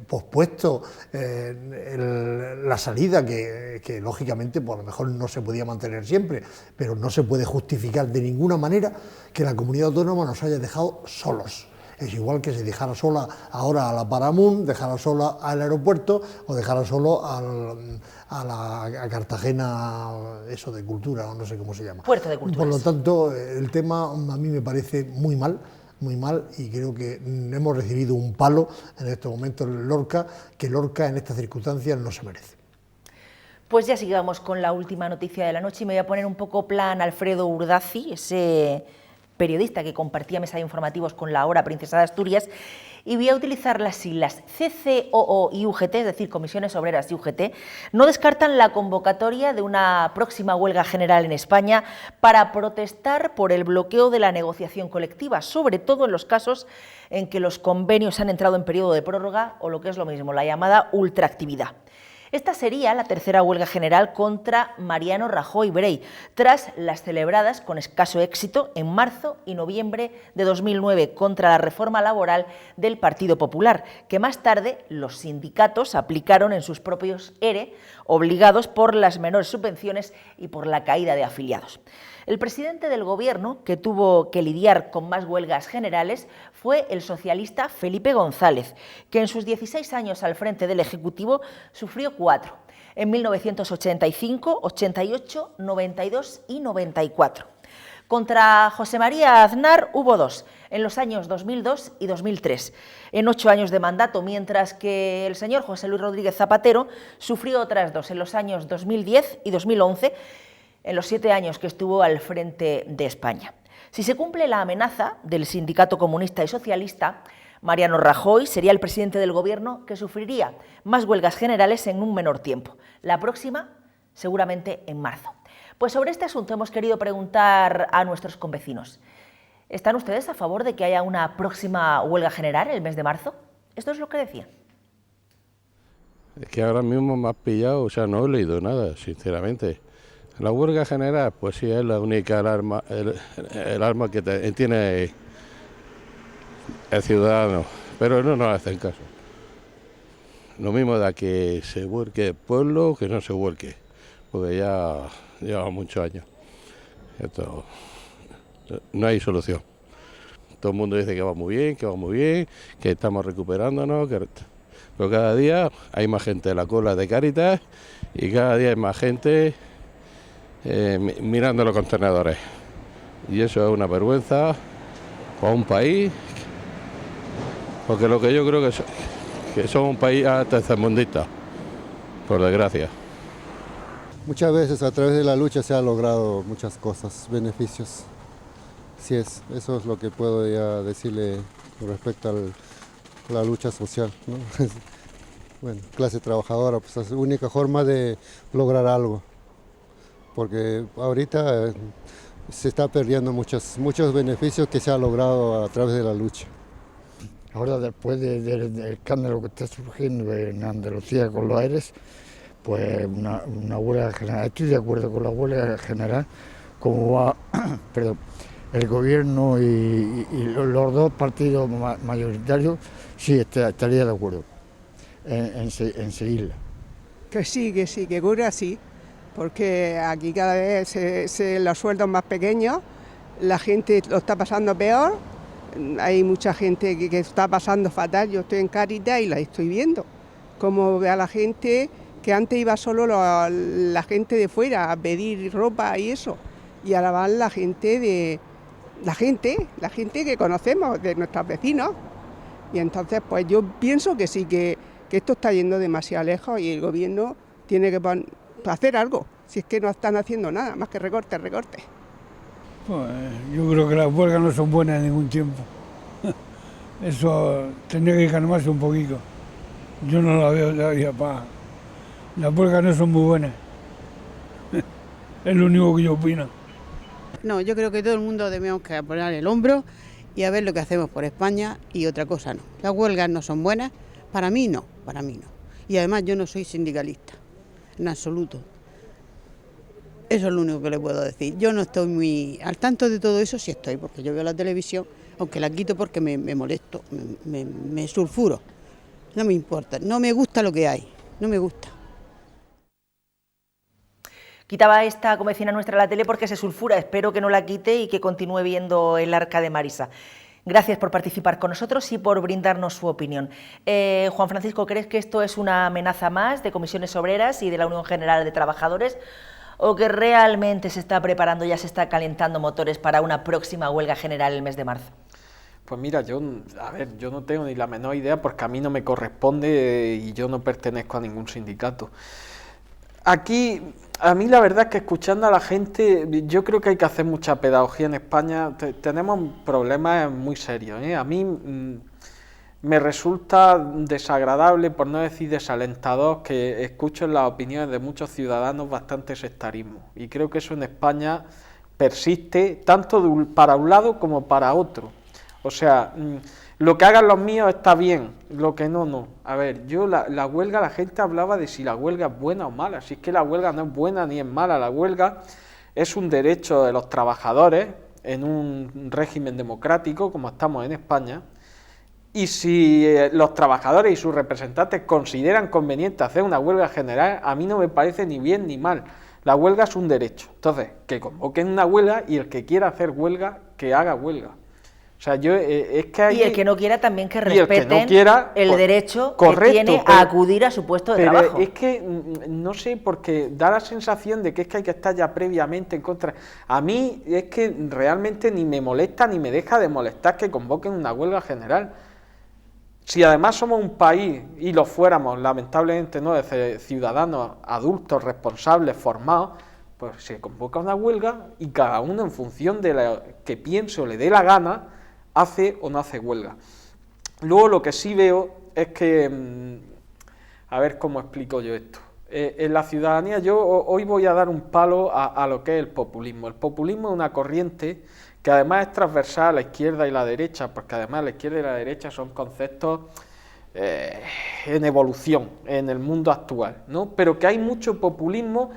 pospuesto la salida, que lógicamente pues a lo mejor no se podía mantener siempre, pero no se puede justificar de ninguna manera que la comunidad autónoma nos haya dejado solos. Es igual que si dejara sola ahora a la Paramount, dejara sola al aeropuerto o dejara solo a Cartagena, eso de cultura, o no sé cómo se llama. Puerto de Culturas. Por lo tanto, el tema a mí me parece muy mal, y creo que hemos recibido un palo en estos momentos en Lorca, que Lorca en estas circunstancias no se merece. Pues ya sigamos con la última noticia de la noche y me voy a poner un poco plan Alfredo Urdazi, ese periodista que compartía mesa de informativos con la Hora Princesa de Asturias, y voy a utilizar las siglas CCOO y UGT, es decir, Comisiones Obreras y UGT, no descartan la convocatoria de una próxima huelga general en España para protestar por el bloqueo de la negociación colectiva, sobre todo en los casos en que los convenios han entrado en periodo de prórroga o, lo que es lo mismo, la llamada ultraactividad. Esta sería la tercera huelga general contra Mariano Rajoy Brey, tras las celebradas con escaso éxito en marzo y noviembre de 2009 contra la reforma laboral del Partido Popular, que más tarde los sindicatos aplicaron en sus propios ERE, obligados por las menores subvenciones y por la caída de afiliados. El presidente del Gobierno, que tuvo que lidiar con más huelgas generales, fue el socialista Felipe González, que en sus 16 años al frente del Ejecutivo sufrió 4, en 1985, 88, 92 y 94. Contra José María Aznar hubo 2, en los años 2002 y 2003, en 8 años de mandato, mientras que el señor José Luis Rodríguez Zapatero sufrió otras 2, en los años 2010 y 2011, en los 7 años que estuvo al frente de España. Si se cumple la amenaza del Sindicato Comunista y Socialista, Mariano Rajoy sería el presidente del Gobierno que sufriría más huelgas generales en un menor tiempo. La próxima, seguramente en marzo. Pues sobre este asunto hemos querido preguntar a nuestros convecinos. ¿Están ustedes a favor de que haya una próxima huelga general el mes de marzo? Esto es lo que decían. Es que ahora mismo me has pillado, o sea, no he leído nada, sinceramente. La huelga general, pues sí, es la única arma, el arma que tiene el ciudadano, pero no nos hacen caso. Lo mismo da que se vuelque el pueblo que no se vuelque, porque ya lleva muchos años. Esto, no hay solución. Todo el mundo dice que va muy bien, que estamos recuperándonos, pero cada día hay más gente en la cola de Cáritas y cada día hay más gente mirando los contenedores. Y eso es una vergüenza para un país, porque lo que yo creo que somos un país tercermundista, por desgracia. Muchas veces a través de la lucha se han logrado muchas cosas, beneficios. Así es, eso es lo que puedo ya decirle con respecto a la lucha social, ¿no? Bueno, clase trabajadora, pues es la única forma de lograr algo, porque ahorita se está perdiendo muchos beneficios que se han logrado a través de la lucha. Ahora, después del escándalo que está surgiendo en Andalucía con los AERES, pues una huelga general. Estoy de acuerdo con la huelga general, como va el gobierno y los dos partidos mayoritarios, sí estaría de acuerdo en seguirla. Que sí, que ocurre así, porque aquí cada vez los sueldos más pequeños, la gente lo está pasando peor, hay mucha gente que está pasando fatal. Yo estoy en Cáritas y la estoy viendo, como ve a la gente que antes iba solo la gente de fuera a pedir ropa y eso, y ahora van la gente que conocemos, de nuestros vecinos, y entonces pues yo pienso que sí, que esto está yendo demasiado lejos y el gobierno tiene que hacer algo, si es que no están haciendo nada, más que recortes. Pues yo creo que las huelgas no son buenas en ningún tiempo. Eso tendría que calmarse un poquito. Yo no la veo todavía para... Las huelgas no son muy buenas. Es lo único que yo opino. No, yo creo que todo el mundo debemos que poner el hombro y a ver lo que hacemos por España y otra cosa no. Las huelgas no son buenas, para mí no. Y además yo no soy sindicalista, en absoluto. Eso es lo único que le puedo decir. Yo no estoy muy al tanto de todo eso, sí estoy, porque yo veo la televisión, aunque la quito porque me molesto, me sulfuro. No me importa, no me gusta lo que hay, no me gusta. Quitaba esta convecina nuestra la tele porque se sulfura, espero que no la quite y que continúe viendo el Arca de Marisa. Gracias por participar con nosotros y por brindarnos su opinión. Juan Francisco, ¿crees que esto es una amenaza más de Comisiones Obreras y de la Unión General de Trabajadores o que realmente se está preparando, ya se está calentando motores para una próxima huelga general el mes de marzo? Pues mira, yo no tengo ni la menor idea porque a mí no me corresponde y yo no pertenezco a ningún sindicato. Aquí, a mí la verdad es que escuchando a la gente, yo creo que hay que hacer mucha pedagogía en España. Tenemos problemas muy serios, ¿eh? A mí me resulta desagradable, por no decir desalentador, que escucho en las opiniones de muchos ciudadanos bastante sectarismo. Y creo que eso en España persiste tanto para un lado como para otro. O sea, lo que hagan los míos está bien, lo que no, no. A ver, yo la huelga, la gente hablaba de si la huelga es buena o mala. Si es que la huelga no es buena ni es mala, la huelga es un derecho de los trabajadores en un régimen democrático como estamos en España. Y si los trabajadores y sus representantes consideran conveniente hacer una huelga general, a mí no me parece ni bien ni mal. La huelga es un derecho. Entonces, que convoquen una huelga y el que quiera hacer huelga, que haga huelga. O sea, es que hay... Y el que no quiera también que respeten el derecho correcto, que tiene a acudir a su puesto de trabajo. Es que, no sé, porque da la sensación de que es que hay que estar ya previamente en contra. A mí es que realmente ni me molesta ni me deja de molestar que convoquen una huelga general. Si además somos un país, y lo fuéramos, lamentablemente no, de ciudadanos adultos, responsables, formados, pues se convoca una huelga y cada uno en función de lo que piense o le dé la gana, hace o no hace huelga. Luego lo que sí veo es que, a ver cómo explico yo esto. En la ciudadanía yo hoy voy a dar un palo a lo que es el populismo. El populismo es una corriente que además es transversal a la izquierda y la derecha, porque además la izquierda y la derecha son conceptos en evolución en el mundo actual, ¿no? Pero que hay mucho populismo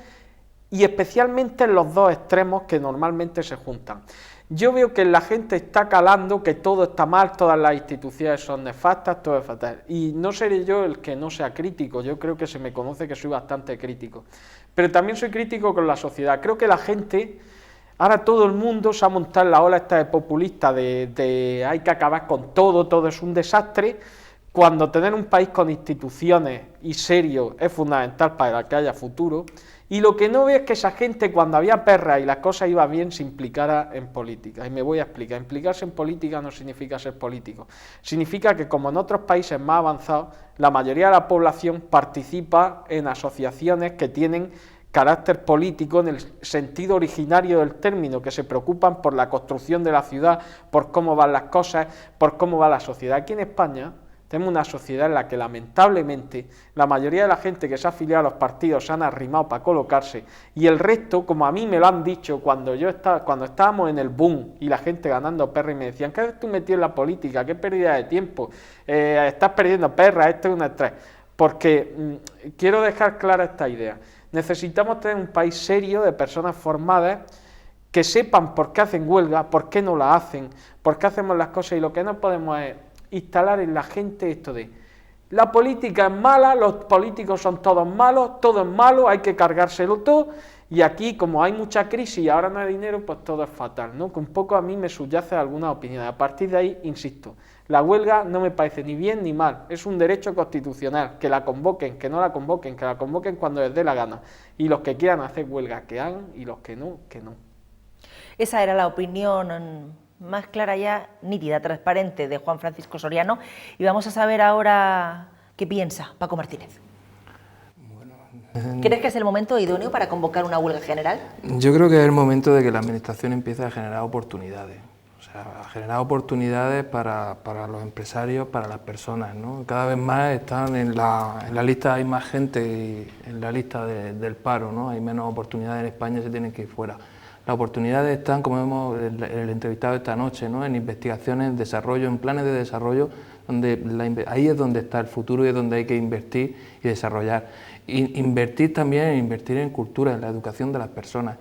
y especialmente en los dos extremos que normalmente se juntan. Yo veo que la gente está calando que todo está mal, todas las instituciones son nefastas, todo es fatal. Y no seré yo el que no sea crítico, yo creo que se me conoce que soy bastante crítico. Pero también soy crítico con la sociedad. Creo que la gente, ahora todo el mundo se ha montado en la ola esta de populista, de hay que acabar con todo, todo es un desastre, cuando tener un país con instituciones y serio es fundamental para que haya futuro. Y lo que no veo es que esa gente, cuando había perras y las cosas iban bien, se implicara en política. Y me voy a explicar. Implicarse en política no significa ser político. Significa que, como en otros países más avanzados, la mayoría de la población participa en asociaciones que tienen carácter político en el sentido originario del término, que se preocupan por la construcción de la ciudad, por cómo van las cosas, por cómo va la sociedad. Aquí en España tenemos una sociedad en la que lamentablemente la mayoría de la gente que se ha afiliado a los partidos se han arrimado para colocarse y el resto, como a mí me lo han dicho cuando estábamos en el boom y la gente ganando perra y me decían, ¿qué haces tú metido en la política? ¿Qué pérdida de tiempo? Estás perdiendo perra, esto es un estrés. Porque quiero dejar clara esta idea. Necesitamos tener un país serio de personas formadas que sepan por qué hacen huelga, por qué no la hacen, por qué hacemos las cosas, y lo que no podemos es instalar en la gente esto de la política es mala, los políticos son todos malos, todo es malo, hay que cargárselo todo, y aquí como hay mucha crisis y ahora no hay dinero, pues todo es fatal, ¿no? Que un poco a mí me subyace alguna opinión. A partir de ahí, insisto, la huelga no me parece ni bien ni mal, es un derecho constitucional, que la convoquen, que no la convoquen, que la convoquen cuando les dé la gana, y los que quieran hacer huelga que hagan, y los que no, que no. Esa era la opinión más clara ya, nítida, transparente de Juan Francisco Soriano, y vamos a saber ahora qué piensa Paco Martínez. Bueno, ¿Crees que es el momento idóneo para convocar una huelga general? Yo creo que es el momento de que la Administración empiece a generar oportunidades. O sea, a generar oportunidades para los empresarios, para las personas, ¿no? Cada vez más están en la lista, hay más gente en la lista del paro, ¿no? Hay menos oportunidades en España, se tienen que ir fuera. Las oportunidades están, como hemos el entrevistado esta noche, ¿no? En investigaciones, en desarrollo, en planes de desarrollo, donde ahí es donde está el futuro y es donde hay que invertir y desarrollar. Invertir también, invertir en cultura, en la educación de las personas.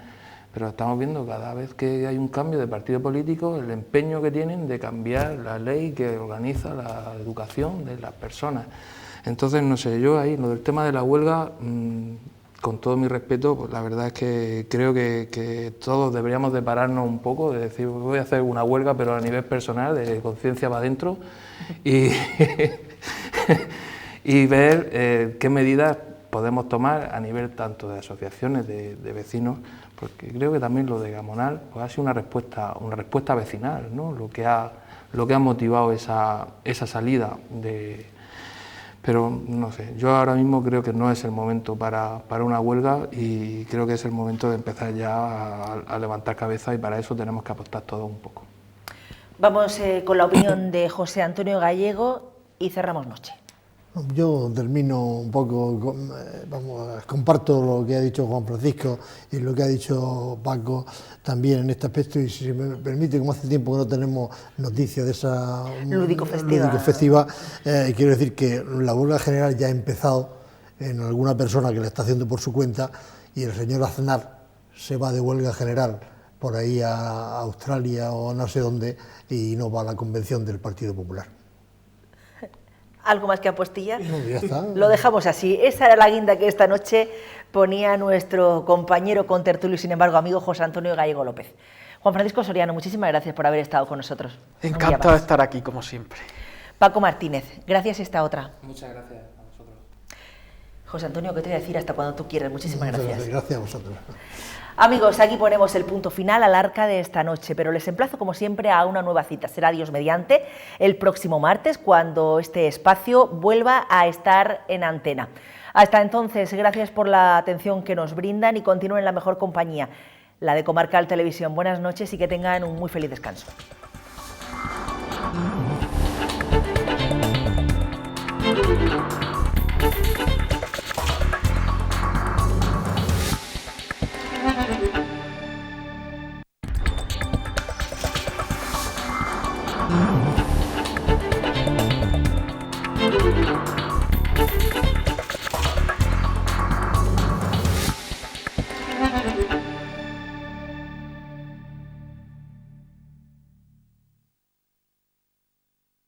Pero estamos viendo cada vez que hay un cambio de partido político, el empeño que tienen de cambiar la ley que organiza la educación de las personas. Entonces, no sé, yo ahí, lo del tema de la huelga, con todo mi respeto, pues la verdad es que creo que todos deberíamos de pararnos un poco, de decir, voy a hacer una huelga, pero a nivel personal, de conciencia para adentro, y, y ver qué medidas podemos tomar a nivel tanto de asociaciones de vecinos, porque creo que también lo de Gamonal pues ha sido una respuesta vecinal, ¿no? Lo que ha motivado esa salida de... Pero no sé, yo ahora mismo creo que no es el momento para una huelga y creo que es el momento de empezar ya a levantar cabeza y para eso tenemos que apostar todos un poco. Vamos con la opinión de José Antonio Gallego y cerramos noche. Yo termino un poco, comparto lo que ha dicho Juan Francisco y lo que ha dicho Paco también en este aspecto, y si me permite, como hace tiempo que no tenemos noticias de esa lúdico-festiva, quiero decir que la huelga general ya ha empezado en alguna persona que la está haciendo por su cuenta, y el señor Aznar se va de huelga general por ahí a Australia o no sé dónde y no va a la convención del Partido Popular. ¿Algo más que apostillar? No, ya está. Lo dejamos así. Esa era la guinda que esta noche ponía nuestro compañero contertulio y, sin embargo, amigo José Antonio Gallego López. Juan Francisco Soriano, muchísimas gracias por haber estado con nosotros. Encantado de estar aquí, como siempre. Paco Martínez, gracias esta otra. Muchas gracias a vosotros. José Antonio, ¿qué te voy a decir? Hasta cuando tú quieras. Muchísimas gracias. Gracias a vosotros. Amigos, aquí ponemos el punto final al arca de esta noche, pero les emplazo como siempre a una nueva cita. Será Dios mediante el próximo martes, cuando este espacio vuelva a estar en antena. Hasta entonces, gracias por la atención que nos brindan y continúen en la mejor compañía, la de Comarcal Televisión. Buenas noches y que tengan un muy feliz descanso.